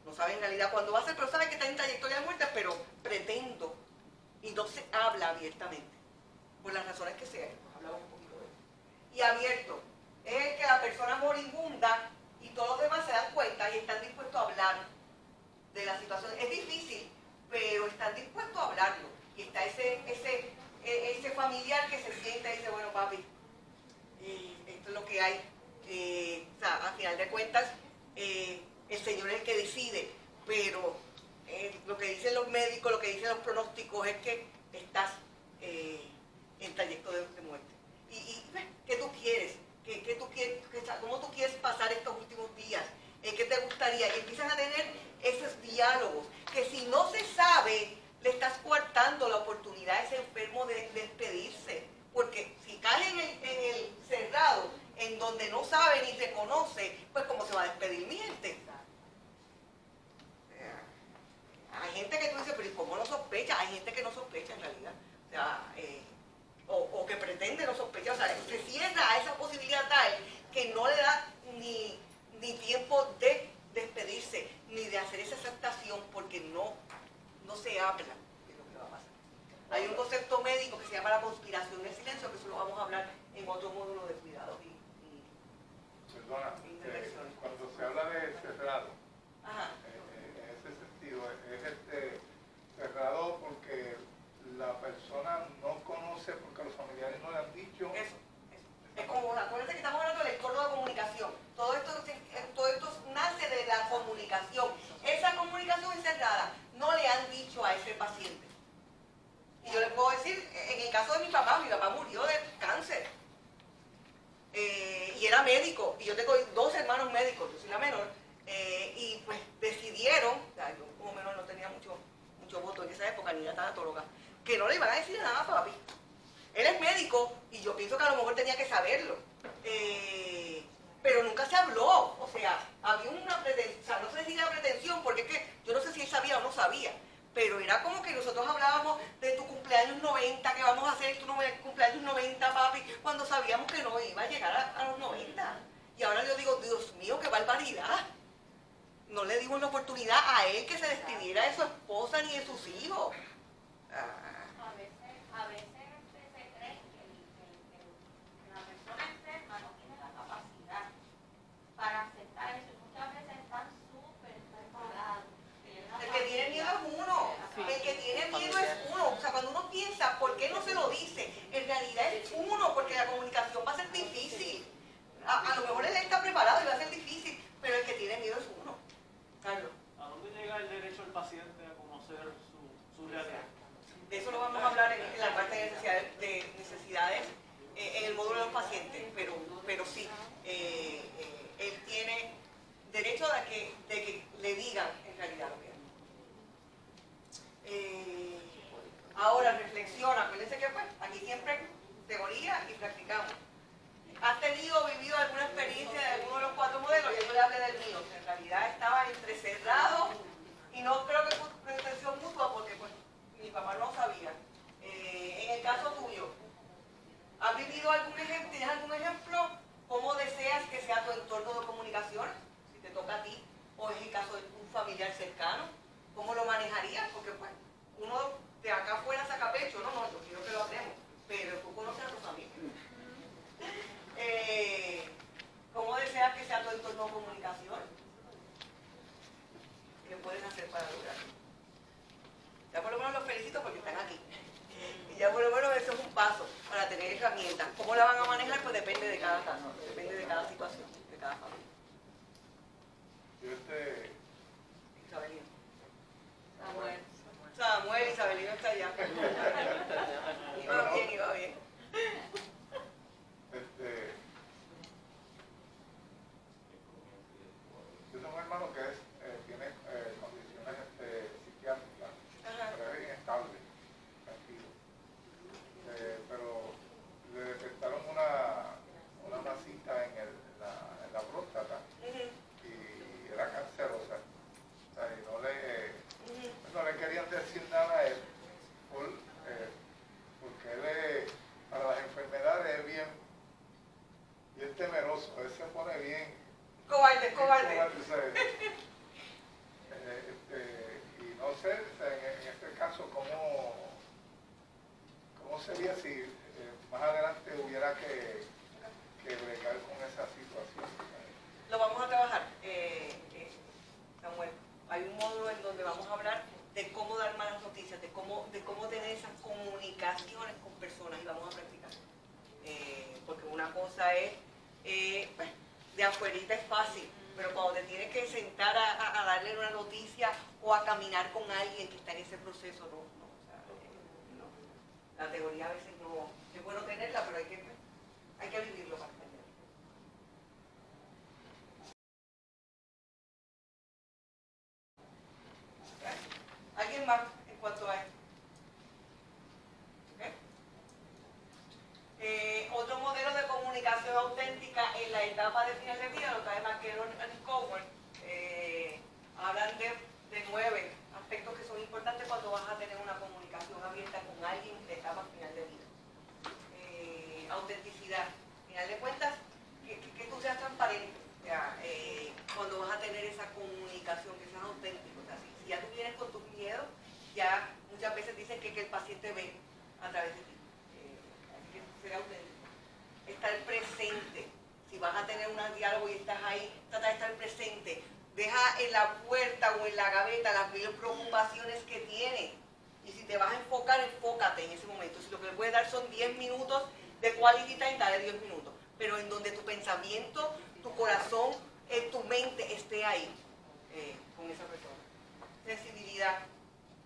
no sabe en realidad cuándo va a ser, pero sabe que está en trayectoria de muerte, pero pretendo. Y no se habla abiertamente. Por las razones que sean. Hablamos un poquito de eso. Y abierto. Es el que la persona moribunda y todos los demás se dan cuenta y están dispuestos a hablar de la situación. Es difícil, pero están dispuestos a hablarlo. Y está ese familiar que se sienta y dice, bueno, papi, esto es lo que hay. O sea, al final de cuentas, el Señor es el que decide, pero lo que dicen los médicos, lo que dicen los pronósticos es que estás en trayecto de muerte. ¿Qué tú quieres? ¿Cómo tú quieres pasar estos últimos días? ¿Qué te gustaría? Y empiezan a tener esos diálogos, que si no se sabe, le estás coartando la oportunidad a ese enfermo de despedirse. Porque si cae en el cerrado, en donde no sabe ni se conoce, pues ¿cómo se va a despedir mi gente? Hay gente que tú dices, pero ¿y cómo no sospecha? Hay gente que no sospecha en realidad. O sea, o que pretende no sospechar. O sea, se cierra a esa posibilidad tal que no le da ni tiempo de despedirse, ni de hacer esa aceptación, porque no se habla de lo que va a pasar. Hay un concepto médico que se llama la conspiración del silencio, que eso lo vamos a hablar en otro módulo de cuidados y Perdona, intervenciones. cuando se habla de cerrado, Ajá. en ese sentido, es cerrado porque la persona no conoce, porque los familiares no le han dicho. Eso. Es como, acuérdense que estamos hablando del entorno de comunicación. Todo esto nace de la comunicación. Esa comunicación encerrada no le han dicho a ese paciente. Y yo les puedo decir, en el caso de mi papá murió de cáncer. Y era médico. Y yo tengo 2 hermanos médicos, yo soy la menor. Y pues decidieron, o sea, yo como menor no tenía mucho voto en esa época, ni era tanatóloga, que no le iban a decir nada a papi. Él es médico y yo pienso que a lo mejor tenía que saberlo. Pero nunca se habló. O sea, había una pretensión, o sea, no sé si era pretensión, porque es que yo no sé si él sabía o no sabía. Pero era como que nosotros hablábamos de tu cumpleaños 90, que vamos a hacer tu cumpleaños 90, papi, cuando sabíamos que no iba a llegar a los 90. Y ahora yo digo, Dios mío, qué barbaridad. No le dimos la oportunidad a él que se despidiera de su esposa ni de sus hijos. A veces se cree que la persona enferma no tiene la capacidad para aceptar eso. Muchas veces están súper preparados. El que tiene miedo es uno. El que tiene miedo es uno. O sea, cuando uno piensa, ¿por qué no se lo dice? En realidad es uno, porque la comunicación va a ser difícil. A lo mejor él está preparado y va a ser difícil, pero el que tiene miedo es uno. Carlos. ¿A dónde llega el derecho del paciente a conocer su realidad? De sí, él tiene derecho de que le digan en realidad lo que es. Ahora reflexiona, acuérdense que pues aquí siempre teoría y practicamos. ¿Has tenido o vivido alguna experiencia de alguno de los 4 modelos? Yo no le hablé del mío, que en realidad estaba entrecerrado y no creo que fue una intención mutua porque pues mi papá no sabía. En el caso tuyo, ¿has vivido algún ejemplo? ¿Tienes algún ejemplo? ¿Cómo deseas que sea tu entorno de comunicación? Si te toca a ti, o es el caso de un familiar cercano, ¿cómo lo manejarías? Porque pues uno de acá afuera saca pecho, no, yo quiero que lo hacemos, pero tú conoces a tu familia. ¿Cómo deseas que sea tu entorno de comunicación? ¿Qué puedes hacer para lograrlo? Ya por lo menos los felicito porque están aquí. Y ya por lo menos eso es un paso para tener herramientas. ¿Cómo la van a manejar? Pues depende de cada caso, depende de cada situación, de cada familia. Isabelino. Samuel, Isabelino está allá. Iba bien. Yo tengo un hermano que tiene condiciones psiquiátricas, pero es inestable, tranquilo. Pero le detectaron una masita en la próstata y era cancerosa. O sea, y no le querían decir nada a él porque él para las enfermedades es bien temeroso, él se pone bien cobarde. Y no sé, en este caso, ¿cómo sería si más adelante hubiera que bregar con esa situación? Lo vamos a trabajar, Samuel. Hay un módulo en donde vamos a hablar de cómo dar malas noticias, de cómo tener esas comunicaciones con personas y vamos a practicar. Porque una cosa es, pues, de afuerita es fácil, pero cuando te tienes que sentar a darle una noticia o a caminar con alguien que está en ese proceso, no. La teoría a veces no, es bueno tenerla, pero hay que vivirlo para entenderlo. ¿Alguien más en cuanto a esto? Otro modelo de comunicación auténtica en la etapa de final de vida lo trae McKellar y Cowan. Hablan de 9 aspectos que son importantes cuando vas a tener una comunicación abierta con alguien en la etapa final de vida. Autenticidad. Al final de cuentas, que tú seas transparente. O sea, cuando vas a tener esa comunicación, que seas auténtico. O sea, si ya tú vienes con tus miedos, ya muchas veces dicen que el paciente ve a través de ti. Así que ser auténtico. Estar presente. Si vas a tener un diálogo y estás ahí, trata de estar presente. Deja en la puerta o en la gaveta las preocupaciones que tienes. Y si te vas a enfocar, enfócate en ese momento. Si lo que le puedes dar son 10 minutos de quality time, dale 10 minutos. Pero en donde tu pensamiento, tu corazón, tu mente esté ahí con esa persona. Sensibilidad.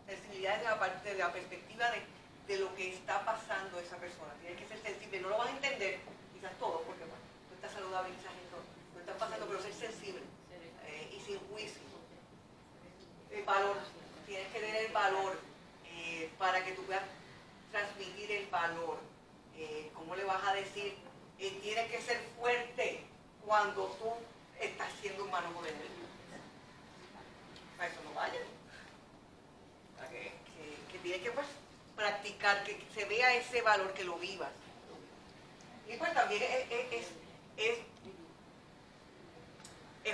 Sensibilidad desde la perspectiva de lo que está pasando esa persona. Tienes que ser sensible. No lo vas a entender, quizás todo, porque bueno, tú estás saludable, quizás esto no está pasando, pero ser sensible y sin juicio. El valor. Tienes que tener el valor para que tú puedas transmitir el valor. ¿Cómo le vas a decir? Tienes que ser fuerte cuando tú estás siendo humano con él. Para eso no vaya. Que tienes que pues, practicar, que se vea ese valor, que lo vivas. Y pues también es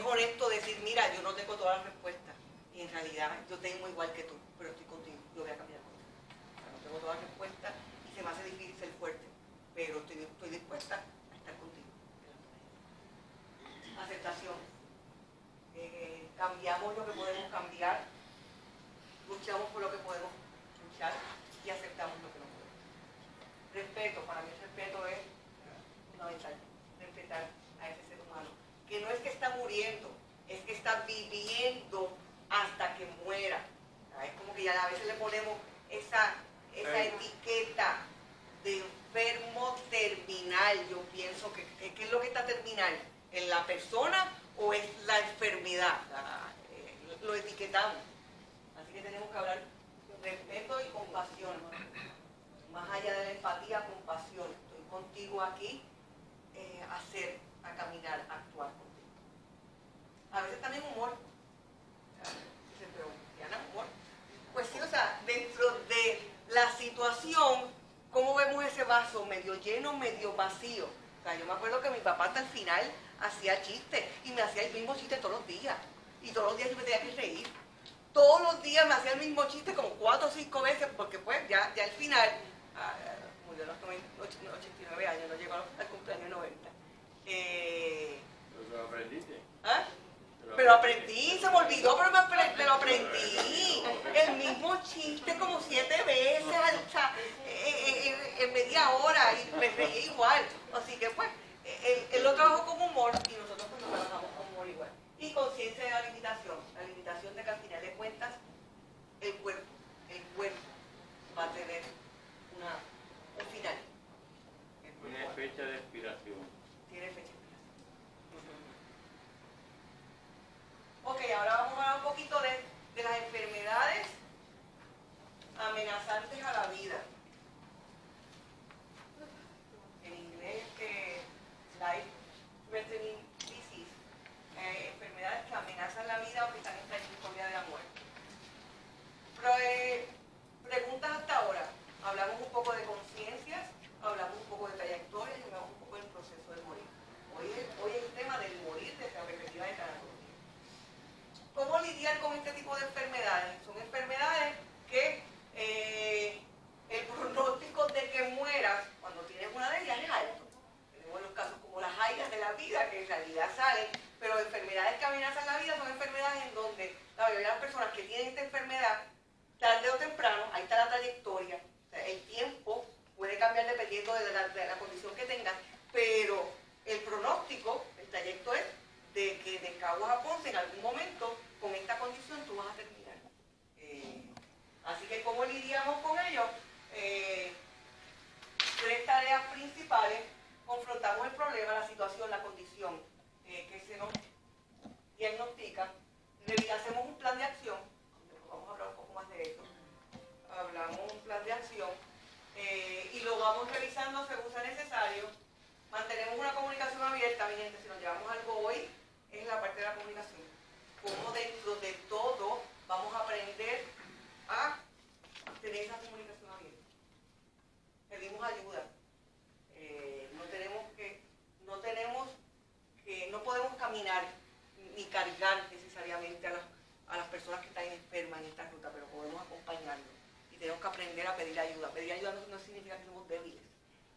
honesto decir, mira, yo no tengo todas las respuestas. Y en realidad yo tengo igual que tú, pero estoy contigo, yo voy a cambiar contigo. O sea, no tengo todas las respuestas y se me hace difícil ser fuerte, pero estoy dispuesta a estar contigo. Aceptación. Cambiamos lo que podemos cambiar, luchamos por lo que podemos luchar y aceptamos lo que no podemos. Respeto, para mí el respeto es fundamental. Respetar a ese ser humano, que no es que está muriendo, es que está viviendo hasta que muera. Es como que ya a veces le ponemos esa etiqueta de enfermo terminal. Yo pienso que ¿qué es lo que está terminando? la persona o es la enfermedad? Lo etiquetamos. Así que tenemos que hablar con respeto y compasión. Más allá de la empatía, compasión. Estoy contigo aquí a caminar, a actuar contigo. A veces también humor. Dicen, pero Diana, humor. Pues sí, o sea, dentro de la situación, ¿cómo vemos ese vaso? ¿Medio lleno, medio vacío? O sea, yo me acuerdo que mi papá hasta el final hacía chistes y me hacía el mismo chiste todos los días. Y todos los días yo me tenía que reír. Todos los días me hacía el mismo chiste como 4 o 5 veces porque pues ya al final, murió a los 89 años, no llegó al cumpleaños 90. ¿Lo aprendiste? ¿Ah? Pero aprendí, se me olvidó, pero me lo aprendí. El mismo chiste como 7 veces en media hora y me reí igual. Así que pues, él lo trabajó con humor y nosotros pues lo trabajamos con humor igual. Y conciencia de la limitación de que al final de cuentas el cuerpo va a tener un final. Tiene fecha de expiración. Tiene fecha de expiración. Ok, ahora vamos a hablar un poquito de las enfermedades amenazantes a la vida. En inglés, life threatening disease. Enfermedades que amenazan la vida o que están en trayectoria de la muerte. Pero, preguntas hasta ahora. Hablamos un poco de conciencias, hablamos un poco de trayectorias y hablamos un poco del proceso del morir. Hoy es el tema del morir desde la perspectiva de tanatología. ¿Cómo lidiar con este tipo de enfermedades? Son enfermedades que el pronóstico de que mueras cuando tienes una de ellas es alto. Tenemos los casos como las jairas de la vida que en realidad salen, pero enfermedades que amenazan la vida son enfermedades en donde la mayoría de las personas que tienen esta enfermedad, tarde o temprano, ahí está la trayectoria, o sea, el tiempo puede cambiar dependiendo de la condición que tengas, pero el pronóstico, el trayecto es de que de Caguas a Ponce en algún momento con esta condición tú vas a terminar. Así que ¿cómo lidiamos con ello? 3 tareas principales. Confrontamos el problema, la situación, la condición que se nos diagnostica. Hacemos un plan de acción. Vamos a hablar un poco más de esto. Hablamos un plan de acción y lo vamos revisando según sea necesario. Mantenemos una comunicación abierta, mi gente. Si nos llevamos algo hoy, es la parte de la comunicación. Cómo dentro de todo vamos a aprender a tener esa comunicación abierta. Pedimos ayuda. No podemos caminar ni cargar necesariamente a las personas que están enfermas en esta ruta, pero podemos acompañarlos. Y tenemos que aprender a pedir ayuda. Pedir ayuda no significa que somos débiles.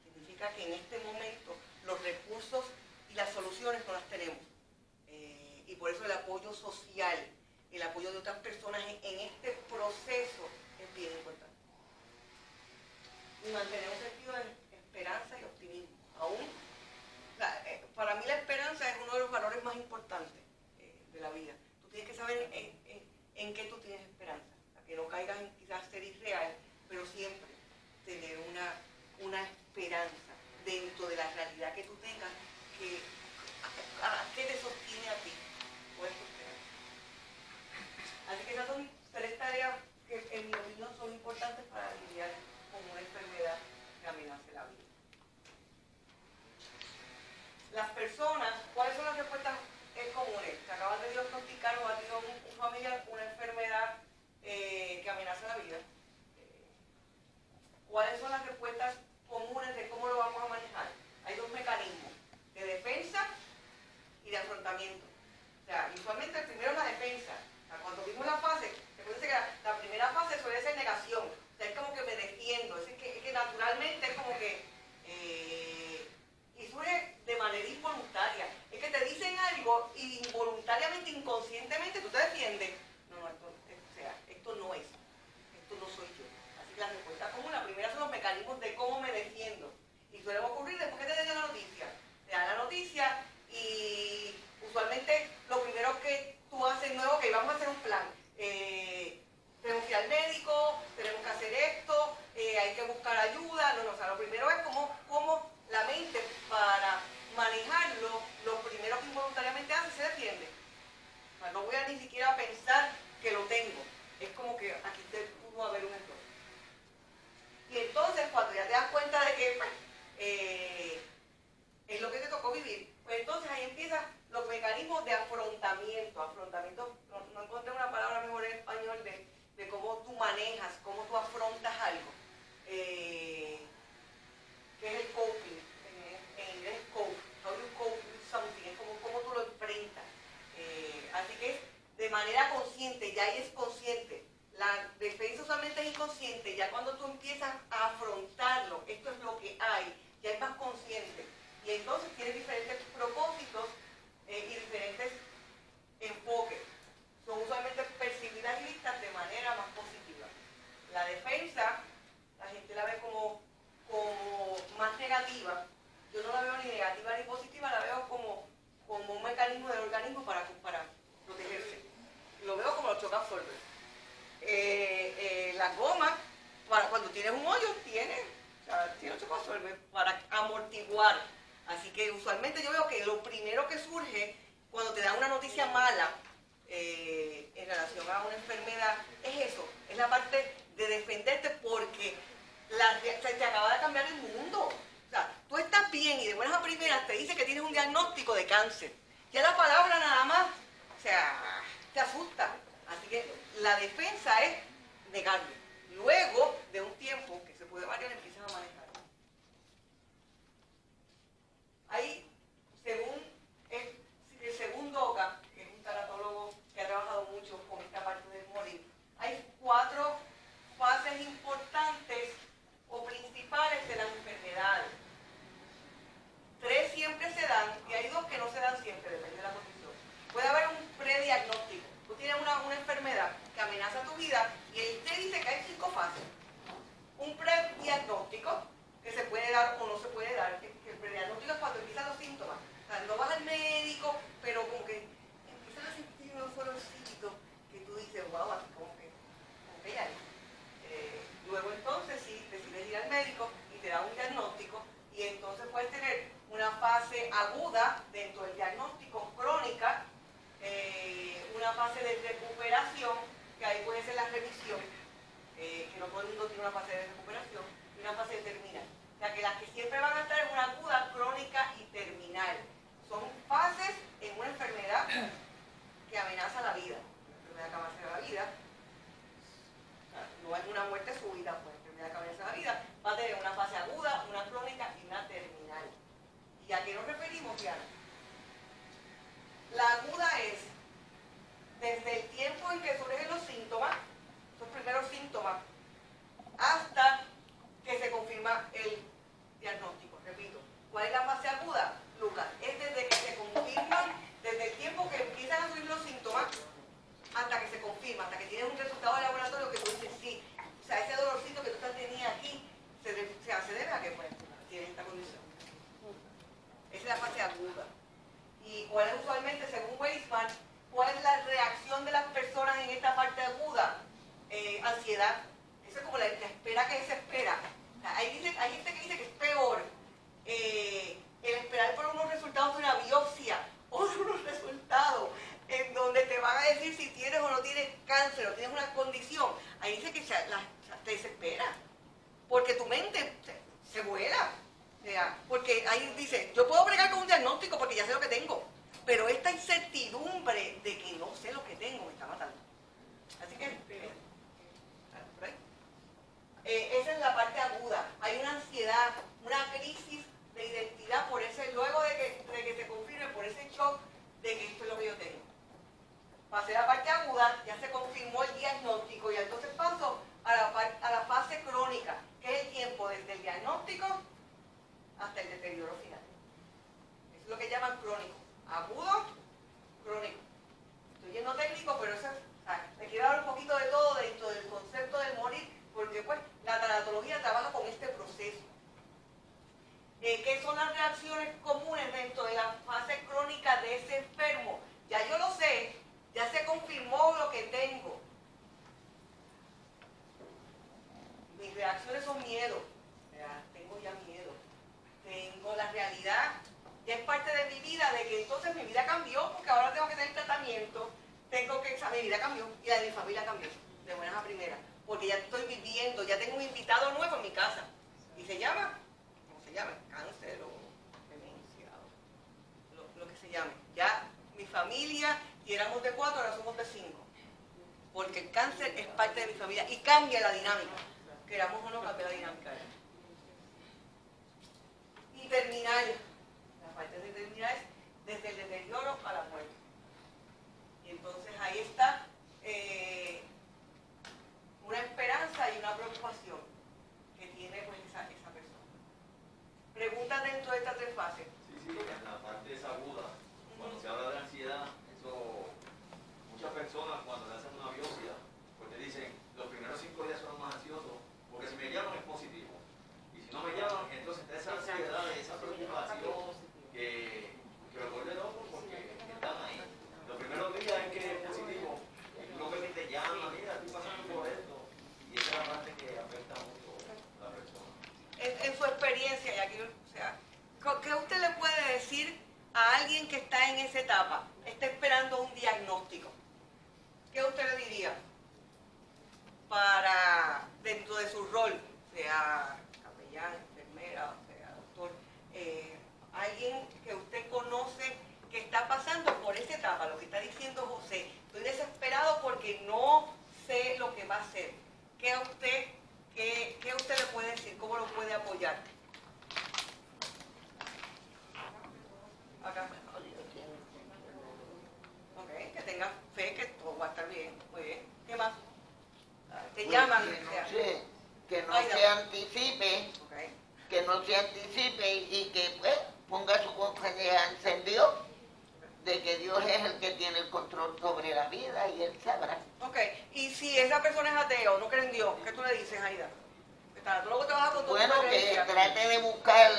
Significa que en este momento los recursos y las soluciones no las tenemos. Y por eso el apoyo social, el apoyo de otras personas en este proceso es bien importante. Y mantener un sentido de esperanza y optimismo. Para mí la esperanza es uno de los valores más importantes de la vida. Tú tienes que saber en qué tú tienes esperanza. Que no caigas en quizás ser irreal, pero siempre tener una esperanza dentro de la realidad que tú tengas que te sostiene a ti. Puedes sostener. Así que esas son 3 tareas que en mi opinión son importantes para lidiar con una enfermedad que amenace la vida. Las personas, ¿cuáles son las respuestas comunes? Se acaban de diagnosticar o ha tenido un familiar una enfermedad que amenaza la vida. ¿Cuáles son las respuestas comunes de cómo lo vamos a manejar? Hay 2 mecanismos, de defensa y de afrontamiento. O sea, usualmente el primero es la defensa. O sea, cuando vimos la fase, recuerden que la primera fase suele ser negación. O sea, es como que me defiendo. Es que naturalmente es como que... y surge de manera involuntaria. Es que te dicen algo y involuntariamente, inconscientemente, tú te defiendes. Esto no es. Esto no soy yo. Así que la respuesta común, la primera son los mecanismos de cómo me defiendo. Y suele ocurrir después que te den la noticia. Te dan la noticia y usualmente lo primero que tú haces no es, ok, vamos a hacer un plan. Tenemos que ir al médico, tenemos que hacer esto, hay que buscar ayuda. No, o sea, lo primero es cómo la mente para manejarlo, lo primero que involuntariamente voluntariamente hace, se defiende. O sea, no voy a ni siquiera pensar que lo tengo. Es como que aquí pudo haber un error. Y entonces, cuando ya te das cuenta de que pues, es lo que te tocó vivir, pues entonces ahí empiezan los mecanismos de afrontamiento. Afrontamiento, no encontré una palabra mejor en español de cómo tú manejas, cómo tú afrontas algo. Que es el coping, en inglés es cope, how you cope with something, es como cómo tú lo enfrentas. Así que es de manera consciente, ya ahí es consciente. La defensa usualmente es inconsciente, ya cuando tú empiezas a afrontarlo, esto es lo que hay, ya es más consciente. Y entonces tienes diferentes propósitos y diferentes enfoques. Son usualmente percibidas y vistas de manera más positiva. La defensa, la gente la ve como más negativa. Yo no la veo ni negativa ni positiva, la veo como un mecanismo del organismo para protegerse. Lo veo como los shock absorbers. La goma, cuando tienes un hoyo, tiene los shock absorbers para amortiguar. Así que usualmente yo veo que lo primero que surge cuando te dan una noticia mala en relación a una enfermedad es eso, es la parte de defenderte porque se te acaba de cambiar el mundo. O sea, tú estás bien y de buenas a primeras te dice que tienes un diagnóstico de cáncer. Ya la palabra nada más, o sea, te asusta. Así que la defensa es negarlo. Luego de un tiempo que se puede variar, empiezas a manejar. Ahí, según Doka, que es un tanatólogo que ha trabajado mucho con esta parte del morir, hay 4 fases importantes o principales de las enfermedades. 3 siempre se dan y hay 2 que no se dan siempre, depende de la condición. Puede haber un prediagnóstico. Tú tienes una enfermedad que amenaza tu vida y él te dice que hay 5 fases. Un prediagnóstico que se puede dar o no se puede dar. El prediagnóstico es cuando empiezan los síntomas. O sea, no vas al médico, pero como que empiezan a sentir unos dolorcitos que tú dices, wow, así como que ya hay. Luego entonces sí, decides ir al médico y te da un diagnóstico y entonces puedes tener una fase aguda dentro del diagnóstico, crónica, una fase de recuperación, que ahí puede ser la remisión, que no todo el mundo tiene una fase de recuperación, y una fase de terminal. O sea que las que siempre van a estar en una aguda, crónica y terminal. Son fases en una enfermedad que amenaza la vida. Una enfermedad que amenaza la vida. No es una muerte súbita, pues enfermedad que amenaza la vida. Va a tener una fase aguda, una crónica y una terminal. ¿Y a qué nos referimos, Diana? La aguda es desde el tiempo en que surgen los síntomas, los primeros síntomas, hasta que se confirma el diagnóstico. Repito, ¿cuál es la fase aguda, Lucas? Es desde que se confirman, desde el tiempo que empiezan a surgir los síntomas, hasta que se confirma, hasta que tienes un resultado de laboratorio que tú dices sí. O sea, ese dolorcito que tú tenías aquí, se debe a que pues, tienes esta condición. Esa es la fase aguda. ¿Y cuál es usualmente, según Weisman, cuál es la reacción de las personas en esta parte aguda? Ansiedad. Eso es como la espera que desespera. O sea, hay gente que dice que es peor el esperar por unos resultados de una biopsia o de unos resultados en donde te van a decir si tienes o no tienes cáncer o tienes una condición. Ahí dice que te desespera. Porque tu mente se vuela. O sea, porque ahí dice, yo puedo bregar con un diagnóstico porque ya sé lo que tengo, pero esta incertidumbre de que no sé lo que tengo me está matando. Así que, esa es la parte aguda. Hay una ansiedad, una crisis de identidad por ese, luego de que se confirme, por ese shock de que esto es lo que yo tengo. Pasé la parte aguda, ya se confirmó el diagnóstico y entonces paso a la fase crónica, que es el tiempo desde el diagnóstico hasta el deterioro final. Eso es lo que llaman crónico. Agudo, crónico. Estoy yendo técnico, pero eso me quiero dar un poquito de todo dentro del concepto del morir, porque pues la tanatología trabaja con este proceso. ¿Qué son las reacciones comunes dentro de la fase crónica de ese enfermo? Ya yo lo sé, ya se confirmó lo que tengo. Mis reacciones son miedo. Tengo ya miedo. Tengo la realidad, ya es parte de mi vida. vida de que entonces mi vida cambió porque ahora tengo que tener tratamiento, mi vida cambió y la de mi familia cambió, de buenas a primeras, porque ya estoy viviendo, ya tengo un invitado nuevo en mi casa y se llama, ¿cómo se llama? Cáncer o demencia, lo que se llame. Ya mi familia, y éramos de 4, ahora somos de 5, porque el cáncer es parte de mi familia y cambia la dinámica, queramos o no, cambia la dinámica. Y terminar, la parte de terminar es desde el deterioro a la muerte. Y entonces ahí está una esperanza y una preocupación que tiene pues esa persona. Preguntas dentro de estas 3 fases. Sí, en la parte es aguda. Cuando se habla de ansiedad, eso, muchas personas cuando le hacen una biopsia, pues te dicen, los primeros 5 días son los más ansiosos, porque si me llaman es positivo. Y si no me llaman, entonces está esa ansiedad, esa preocupación que lo vuelve loco porque están ahí. Los primeros días es que es positivo, y tú lo ves que te llama, mira, estoy pasando por esto. Y esa es la parte que afecta mucho a la persona. En su experiencia, y aquí, o sea, ¿qué usted le puede decir a alguien que está en esa etapa, está esperando un diagnóstico? ¿Qué usted le diría para, dentro de su rol, sea capellán, enfermera, o sea doctor, alguien que usted conoce que está pasando por esa etapa, lo que está diciendo José, estoy desesperado porque no sé lo que va a hacer? ¿Qué usted le puede decir? ¿Cómo lo puede apoyar? Acá. Ok, que tenga fe que todo va a estar bien. Muy bien. ¿Qué más? Te Pues llaman. que no se anticipe, Okay. que no se anticipe y que pues ponga su confianza en Dios, de que Dios es el que tiene el control sobre la vida y Él sabrá. Ok, y si esa persona es ateo, no cree en Dios, ¿qué tú le dices, Aida? Tú luego trabajas con tu Bueno, que creencia. trate de buscar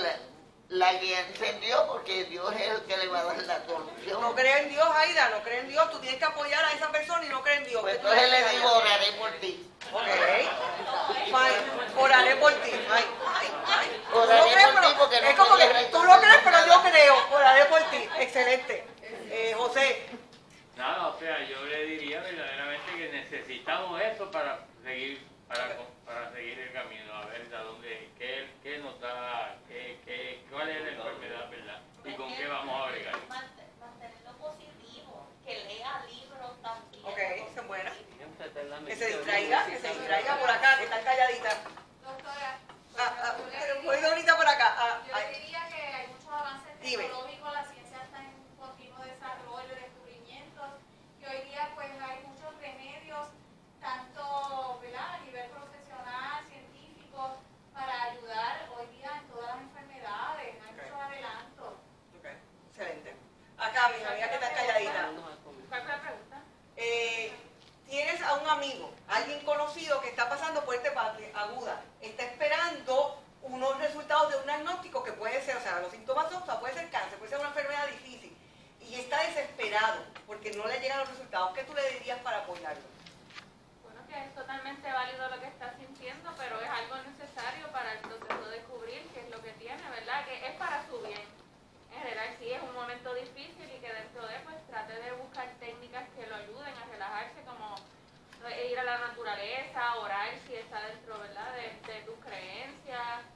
la guianza en Dios, porque Dios es el que le va a dar la solución. No cree en Dios, Aida, no cree en Dios, tú tienes que apoyar a esa persona y no cree en Dios. Pues ¿Qué tú entonces dices, le digo, Aida? oraré por ti. Ok, fine, oraré por ti, fine. Oraré ¿Tú lo crees? por ti Pero porque no es como que podía tú lo crees, pero yo creo, oraré por ti, excelente. José. Nada, o sea, yo le diría verdaderamente que necesitamos eso para seguir el camino, a ver a dónde, qué nos da, cuál es la enfermedad, ¿verdad? Y con qué vamos a bregar. Mantenerlo positivo, que lea libros también. Ok, esa es buena. Que se distraiga por acá, que están calladitas. Doctora, Voy ahorita por acá. yo le diría que hay muchos avances Dime. tecnológicos, la ciencia está en continuo desarrollo, descubrimientos, y hoy día pues hay muchos remedios, tanto ¿verdad? A nivel profesional, científico, para ayudar hoy día en todas las enfermedades, hay muchos adelantos. Ok, excelente. Acá, mis amigas que están calladitas. ¿Cuál fue la pregunta? Tienes a un amigo, alguien conocido que está pasando por esta parte aguda, está esperando unos resultados de un diagnóstico que puede ser, o sea, los síntomas son, o sea, puede ser cáncer, puede ser una enfermedad difícil, y está desesperado porque no le llegan los resultados. ¿Qué tú le dirías para apoyarlo? Bueno, que es totalmente válido lo que está sintiendo, pero es algo necesario para el proceso de descubrir qué es lo que tiene, ¿verdad? Que es para su bien. En general sí es un momento difícil y que dentro de pues trate de buscar técnicas que lo ayuden a relajarse, como ir a la naturaleza, orar si está dentro, ¿verdad? de tus creencias,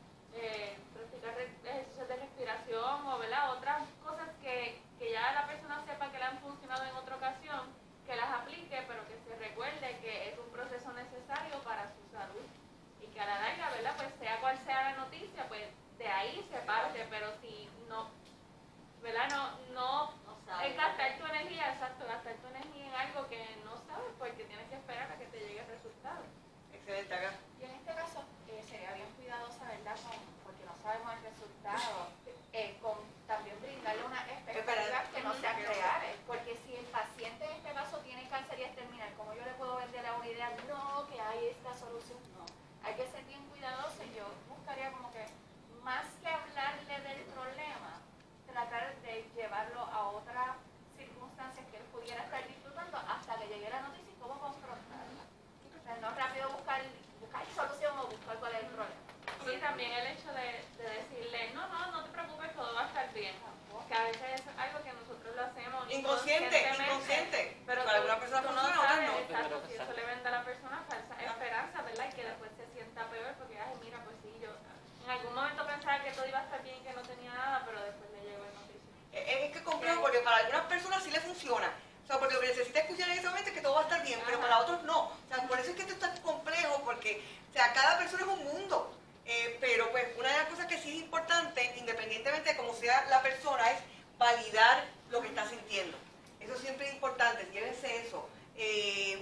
practicar ejercicios de respiración o, ¿verdad? Otras cosas que ya la persona sepa que le han funcionado en otra ocasión, que las aplique, pero que se recuerde que es un proceso necesario para su salud y que a la larga, ¿verdad?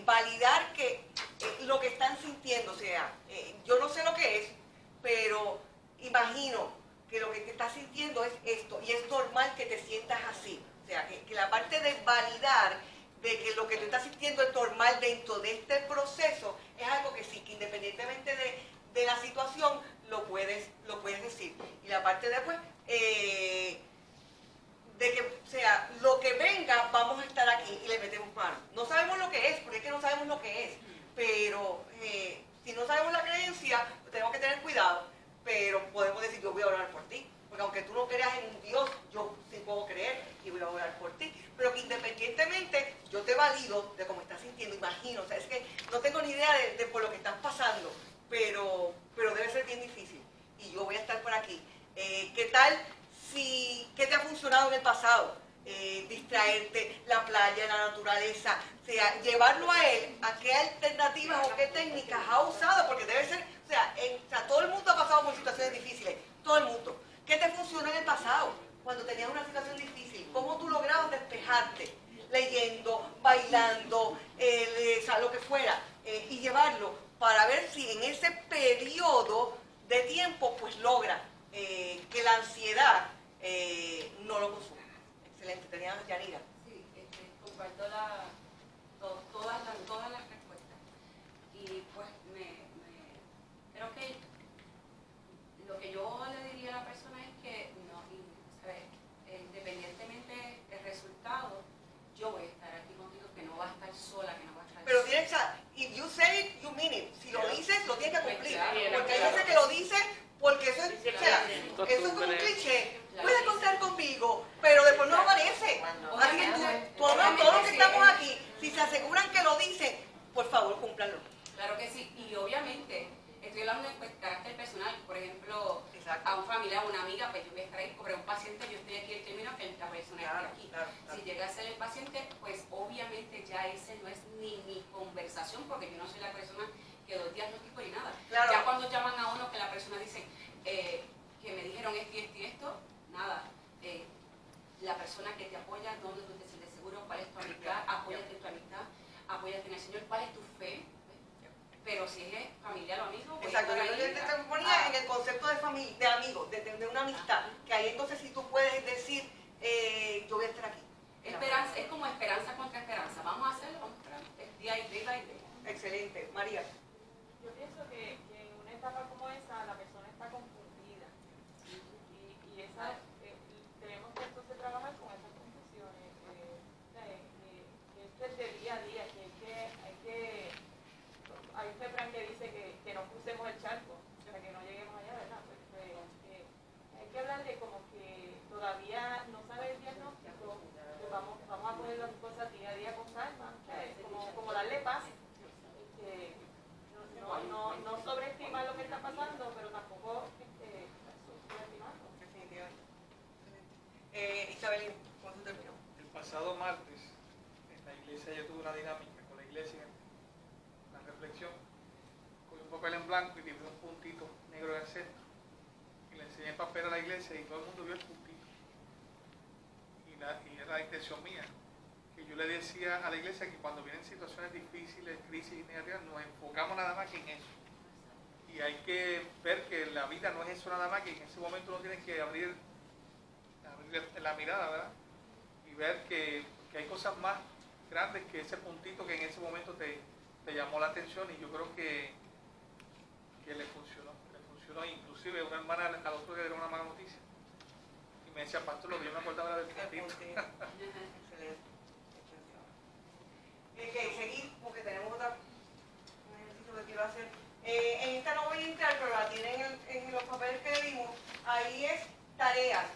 validar que lo que están sintiendo, o sea, yo no sé lo que es, pero imagino que lo que te estás sintiendo es esto, y es normal que te sientas así. O sea, que la parte de validar de que lo que tú estás sintiendo es normal dentro de este proceso, es algo que sí, que independientemente de la situación, lo puedes decir. Y la parte de después, de que, o sea, lo que venga, vamos a estar aquí y le metemos mano. No sabemos lo que es, porque es que no sabemos lo que es, pero si no sabemos la creencia, pues tenemos que tener cuidado, pero podemos decir, yo voy a orar por ti, porque aunque tú no creas en un Dios, yo sí puedo creer y voy a orar por ti, pero que independientemente, yo te valido de cómo estás sintiendo, imagino, o sea, es que no tengo ni idea de por lo que estás pasando, pero debe ser bien difícil, y yo voy a estar por aquí. ¿Qué tal? ¿Qué te ha funcionado en el pasado? Distraerte, la playa, la naturaleza, o sea, llevarlo a él, a qué alternativas o qué técnicas ha usado, porque debe ser, o sea, todo el mundo ha pasado por situaciones difíciles, todo el mundo. ¿Qué te funcionó en el pasado? Cuando tenías una situación difícil, ¿cómo tú lograbas despejarte? Leyendo, bailando, lo que fuera, y llevarlo para ver si en ese periodo de tiempo, pues logra que la ansiedad no lo consuma. Excelente, tenía Yanira. Sí, comparto todas las respuestas. Y pues creo que lo que yo le diría a la persona es que no, ¿sabes? Independientemente del resultado, yo voy a estar aquí contigo, que no va a estar sola, que no va a estar Pero sola. tienes que, if you say it, you mean it. Si lo dices, lo tienes que cumplir. Claro, Porque hay veces que lo dices porque eso es, o sea, eso es como un cliché. Puedes contar conmigo, pero después no aparece. Así que todos los que estamos aquí, si se aseguran que lo dicen, por favor, cúmplanlo. Claro que sí, y obviamente estoy hablando de carácter personal, por ejemplo, Exacto. a un familiar, a una amiga, pues yo voy a estar ahí, sobre un paciente, yo estoy aquí, el término que la persona Claro, esté aquí. claro. Si llega a ser el paciente, pues obviamente ya ese no es ni mi conversación, porque yo no soy la persona que doy diagnóstico ni nada. Claro. Ya cuando llaman a uno que la persona dice que me dijeron esto y esto y esto, nada. La persona que te apoya, dónde tú te sientes seguro, cuál es tu amistad, apóyate en tu amistad, apóyate en el Señor, cuál es tu fe. Pero si es familiar o amigo, voy a Exacto, estar yo ahí. te ponía en el concepto de familia, de amigos, de una amistad, que ahí entonces si tú puedes decir, yo voy a estar aquí. Esperanza, es como esperanza contra esperanza. Vamos a hacerlo, vamos a hacerlo. Es día y día y día. Excelente. María. Yo pienso que en una etapa como esa la persona está confundida y esa, tenemos que entonces trabajar con esas confusiones, que esto es de día a día, que hay un refrán que dice que no crucemos el charco, para que no lleguemos allá, ¿verdad? Pues, hay que hablar de como que todavía no sabe el diagnóstico, pues vamos a poner las cosas día a día con calma, como darle paz. No sobreestimar lo que está pasando, pero tampoco subestimarlo. Definitivamente. Isabel, ¿cómo tú terminó? El pasado martes, en la iglesia yo tuve una dinámica con la iglesia, una reflexión, con un papel en blanco y dibujé un puntito negro en el centro. Y le enseñé el papel a la iglesia y todo el mundo vio el puntito. Y era la intención mía. Que yo le decía a la iglesia que cuando vienen situaciones difíciles, crisis negativas, nos enfocamos nada más que en eso. Y hay que ver que la vida no es eso nada más, que en ese momento uno tiene que abrir la mirada, ¿verdad? Y ver que hay cosas más grandes que ese puntito que en ese momento te llamó la atención, y yo creo que le funcionó. Inclusive una hermana al otro día era una mala noticia. Y me decía, pastor, lo que yo me acordaba era del puntito. Excelente. Seguir, porque tenemos un ejercicio que quiero hacer. En esta no voy a entrar, pero la tienen en los papeles que le dimos. Ahí es tareas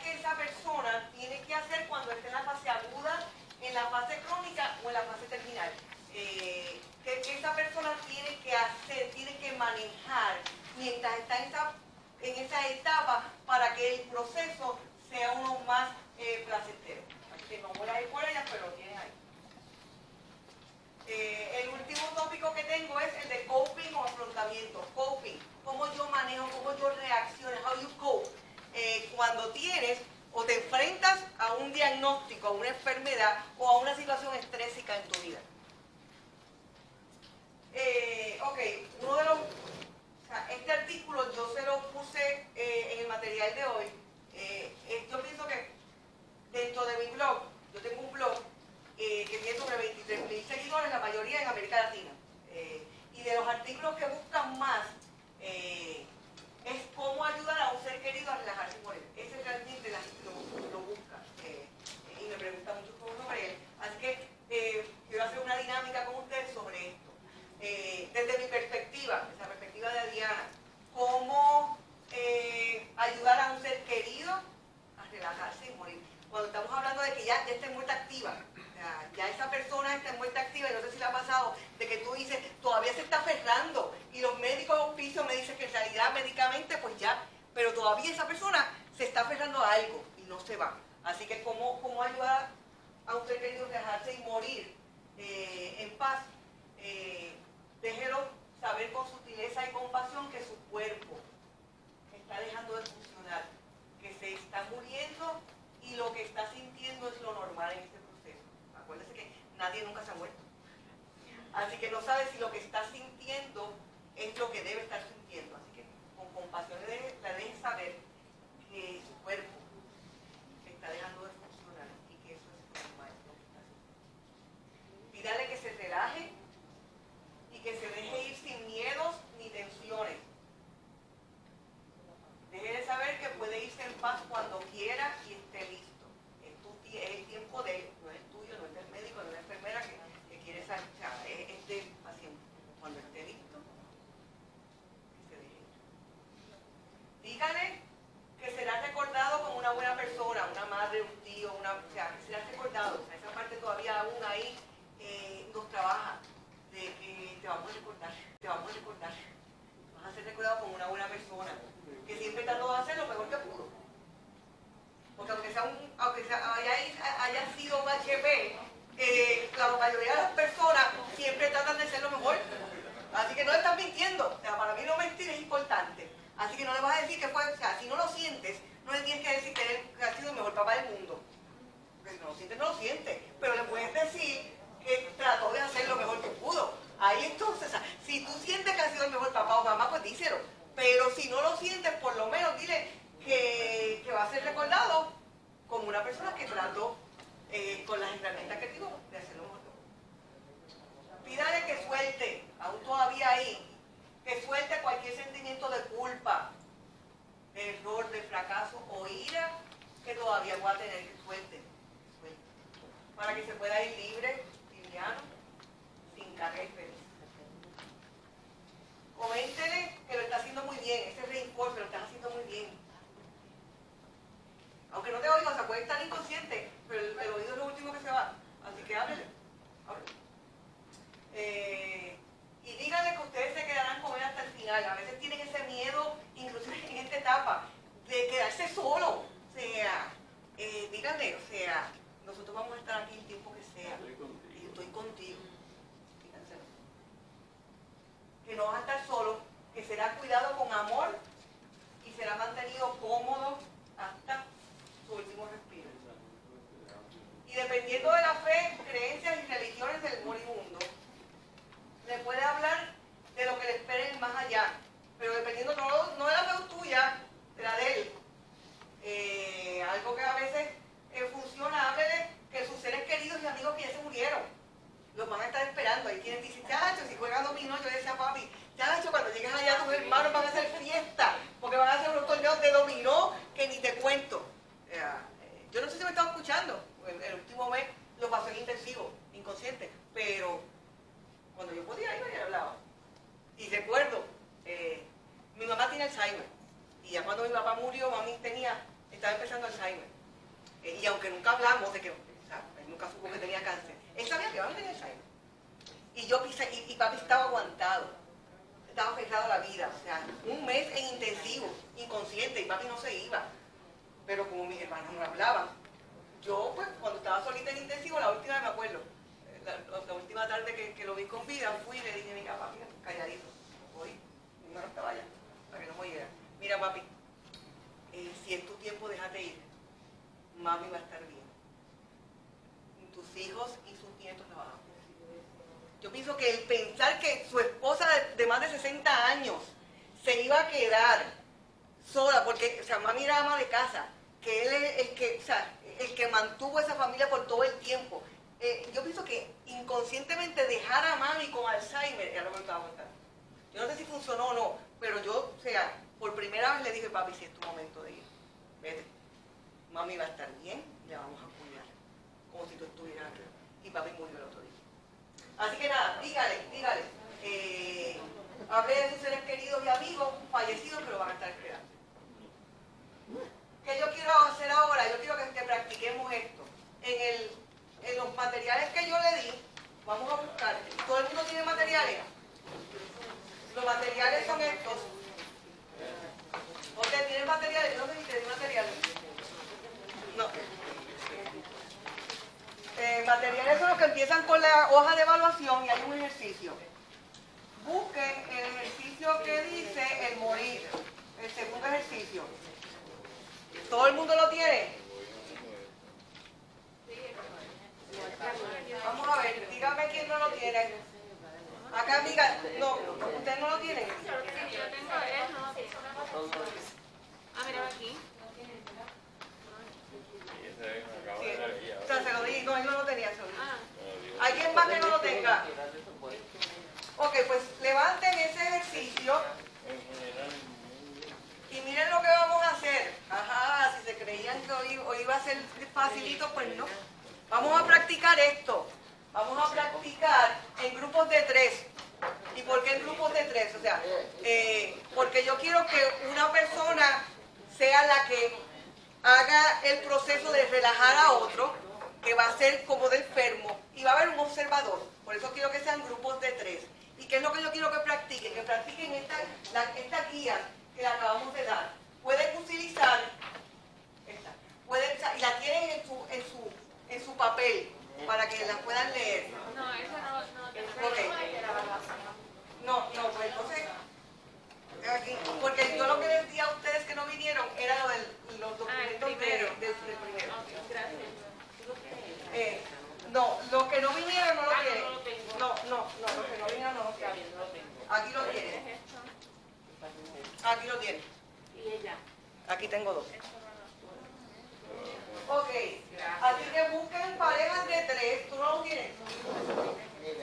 que esa persona tiene que hacer cuando esté en la fase aguda, en la fase crónica o en la fase terminal. Que esa persona tiene que hacer, tiene que manejar mientras está en esa etapa para que el proceso sea uno más placentero. Así que no voy a ir por ellas, pero lo tienes ahí. El último tópico que tengo es el de coping o afrontamiento. Coping, cómo yo manejo, cómo yo reacciono, how you cope. Cuando tienes o te enfrentas a un diagnóstico, a una enfermedad o a una situación estrésica en tu vida. Ok, uno de los... O sea, este artículo yo se lo puse en el material de hoy. Yo pienso que dentro de mi blog, yo tengo un blog que tiene sobre 23.000 seguidores, la mayoría en América Latina. Y de los artículos que buscan más, es cómo ayudar a un ser querido a relajarse y morir. Ese realmente la gente lo busca. Y me pregunta mucho sobre él. Así que quiero hacer una dinámica con ustedes sobre esto. Desde mi perspectiva, desde la perspectiva de Diana, cómo ayudar a un ser querido a relajarse y morir. Cuando estamos hablando de que ya está en muerte activa, o sea, ya esa persona está en muerte activa, y no sé si le ha pasado, de que tú dices, todavía se está aferrando, y los médicos de hospicio me dicen que en realidad médicamente pues ya, pero todavía esa persona se está aferrando a algo y no se va. Así que cómo ayudar a un ser querido a relajarse y morir en paz. Déjelo saber con sutileza y compasión que su cuerpo está dejando de funcionar, que se está muriendo y lo que está sintiendo es lo normal en este proceso. Acuérdense que nadie nunca se ha muerto. Así que no sabe si lo que está sintiendo es lo que debe estar sintiendo. Así que con compasión le deje saber que su cuerpo está dejando de funcionar y que eso es normal lo que está haciendo. Pídale que se relaje y que se deje ir sin miedos ni tensiones. Déjele saber que puede irse en paz cuando quiera y esté listo. Es el tiempo de él, no es el tuyo, no es del médico, no es la enfermera que quiere salir, o sea, es del paciente. Cuando esté listo, que se deje ir. Dígale que será recordado como una buena persona, una madre, un tío, o sea, que será recordado. O sea, esa parte todavía aún ahí nos trabaja, de que te vamos a recordar, vas a ser recordado como una buena persona, que siempre trató de hacer lo mejor que pudo. Porque aunque haya sido un HP, la mayoría de las personas siempre tratan de ser lo mejor. Así que no le estás mintiendo. O sea, para mí no mentir es importante. Así que no le vas a decir que fue, o sea, si no lo sientes, no le tienes que decir que ha sido el mejor papá del mundo. Porque si no lo sientes, no lo sientes. Pero le puedes decir que trató de hacer lo mejor que pudo. Ahí entonces, o sea, si tú sientes que ha sido el mejor papá o mamá, pues díselo. Pero si no lo sientes, por lo menos dile que va a ser recordado como una persona que trató con las herramientas que tuvo de hacer lo mejor que pudo. Pídale que suelte, aún todavía ahí, que suelte cualquier sentimiento de culpa, de error, de fracaso o ira que todavía pueda tener, que suelte, para que se pueda ir libre, liviano, sin carga y feliz. Coméntele que lo está haciendo muy bien, ese reinforce lo estás haciendo muy bien. Aunque no te oiga, o sea, puede estar inconsciente, pero el oído es lo último que se va. Así que háblele. Y díganle que ustedes se quedarán con él hasta el final. A veces tienen ese miedo, inclusive en esta etapa, de quedarse solo. O sea, díganle, o sea, nosotros vamos a estar aquí el tiempo que sea. Y estoy contigo. Díganselo. Que no vas a estar solo, que será cuidado con amor y será mantenido cómodo hasta su último respiro. Y dependiendo de la fe, creencias y religiones del moribundo, le puede hablar de lo que le espera en el más allá, pero dependiendo no de la fe tuya, de la de él. Algo que a veces funciona, háblele que sus seres queridos y amigos que ya se murieron los van a estar esperando. Ahí tienen que decir, chacho, si juegan dominó, yo decía a papi, chacho, cuando llegues allá tus hermanos van a hacer fiesta, porque van a hacer unos torneos de dominó que ni te cuento. Yo no sé si me estaba escuchando, el último mes lo pasé en intensivo, inconsciente, pero cuando yo podía iba y hablaba. Y recuerdo, mi mamá tiene Alzheimer, y ya cuando mi papá murió, mami estaba empezando Alzheimer. Y aunque nunca hablamos de que, él nunca supo que tenía cáncer, él sabía que mami tenía Alzheimer. Y papi estaba aguantado, estaba aferrado a la vida, o sea, un mes en intensivo, inconsciente, y papi no se iba. Pero como mis hermanos no hablaban, yo pues cuando estaba solita en intensivo, la última vez me acuerdo, la última tarde que lo vi con vida, fui y le dije a mi papá, mira, calladito, voy, mi hermano estaba allá, para que no me oyera. Mira papi, si es tu tiempo déjate ir, mami va a estar bien. Tus hijos y sus nietos la van a cuidar. Yo pienso que el pensar que su esposa de más de 60 años se iba a quedar sola, porque, o sea, mami era ama de casa, que él es el que mantuvo esa familia por todo el tiempo. Yo pienso que inconscientemente dejar a mami con Alzheimer, ya no me estaba contando. Yo no sé si funcionó o no, pero yo, o sea, por primera vez le dije, papi, si es tu momento de ir, vete. Mami va a estar bien y la vamos a cuidar, como si tú estuvieras aquí. Y papi murió el otro día. Así que nada, dígale, hable de sus seres queridos y amigos fallecidos que lo van a estar esperando. ¿Qué yo quiero hacer ahora? Yo quiero que practiquemos esto. En los materiales que yo le di, vamos a buscar. ¿Todo el mundo tiene materiales? Los materiales son estos. ¿Usted tiene materiales? Yo no sé si tiene materiales. No. Materiales son los que empiezan con la hoja de evaluación y hay un ejercicio. Busquen el ejercicio que dice el morir, el segundo ejercicio. ¿Todo el mundo lo tiene? Vamos a ver, dígame quién no lo tiene. Acá diga, no, ¿usted no lo tiene? Sí, yo tengo él, no. Ah, mira aquí. Sí, o sea, se lo di, no, él no lo tenía. ¿Alguien más que no lo tenga? Ok, pues levanten ese ejercicio y miren lo que vamos a hacer. Ajá, si se creían que hoy iba a ser facilito, pues no. Vamos a practicar esto. Vamos a practicar en grupos de 3. ¿Y por qué en grupos de 3? O sea, porque yo quiero que una persona sea la que haga el proceso de relajar a otro, que va a ser como de enfermo, y va a haber un observador. Por eso quiero que sean grupos de 3. ¿Y qué es lo que yo quiero que practiquen? Que practiquen esta guía que le acabamos de dar. Pueden utilizar esta. Y la tienen en su papel para que la puedan leer. No, eso no. Okay. No, pues entonces, aquí, porque yo lo que les di a ustedes que no vinieron era lo de los documentos del primero. Gracias. No, los que no vinieron no lo tienen. No, los que no vinieron no lo tienen. Aquí lo tienen. Aquí lo tienen. Y ella. Aquí tengo 2. Ok, así que busquen parejas de 3. ¿Tú no lo tienes?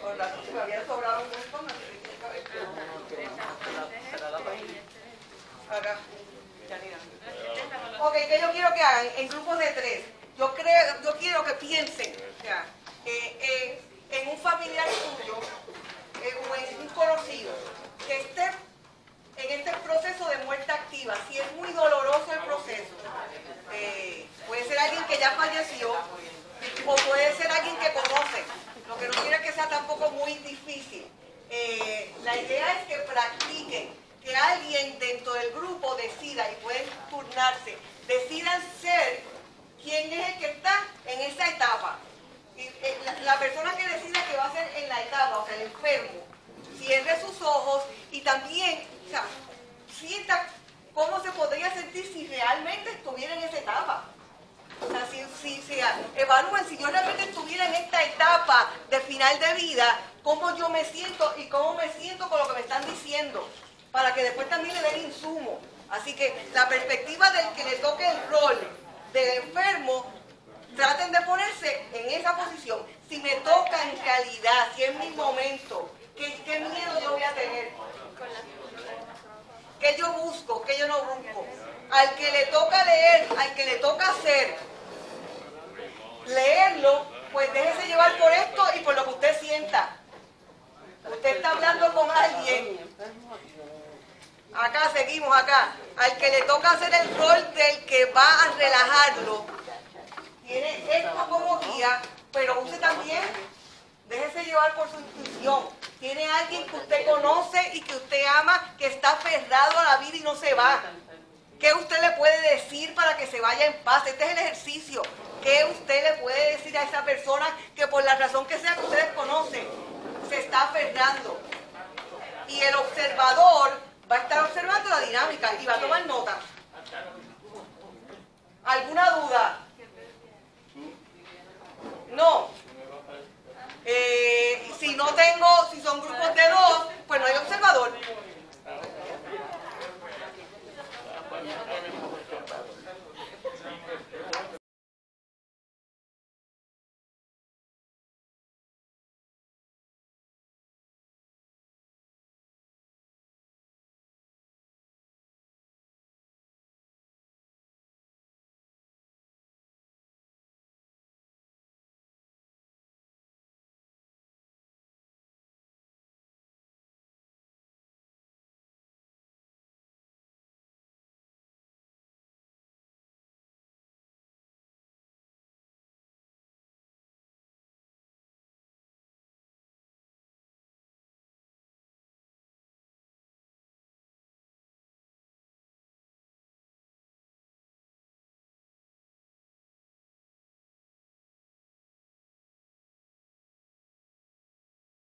Por razón, si me habían sobrado un montón, acá. Ok, ¿qué yo quiero que hagan? En grupos de 3. Yo quiero que piensen, o sea, en un familiar suyo, o en un conocido, que esté en este proceso de muerte activa. Si es muy doloroso el proceso, puede ser alguien que ya falleció, o puede ser alguien que conoce. Lo que no quiero es que sea tampoco muy difícil. La idea es que practiquen, que alguien dentro del grupo decida, y pueden turnarse, decidan ser quién es el que está en esa etapa. Y, la persona que decida que va a ser en la etapa, o sea, el enfermo, cierre sus ojos y también, o sea, sienta cómo se podría sentir si realmente estuviera en esa etapa. O sea, si evalúen, si yo realmente estuviera en esta etapa de final de vida, cómo yo me siento y cómo me siento con lo que me están diciendo, para que después también le den insumo. Así que la perspectiva del que le toque el rol del enfermo, traten de ponerse en esa posición. Si me toca en calidad, si es mi momento, ¿qué miedo yo voy a tener? ¿Qué yo busco? ¿Qué yo no busco? Al que le toca leer, al que le toca hacer, leerlo, pues déjese llevar por esto y por lo que usted sienta. Usted está hablando con alguien. Acá seguimos, acá. Al que le toca hacer el rol del que va a relajarlo, tiene esto como guía, pero use también, déjese llevar por su intuición. Tiene alguien que usted conoce y que usted ama, que está aferrado a la vida y no se va. ¿Qué usted le puede decir para que se vaya en paz? Este es el ejercicio. ¿Qué usted le puede decir a esa persona que por la razón que sea que ustedes conocen, se está aferrando? Y el observador va a estar observando la dinámica y va a tomar nota. ¿Alguna duda?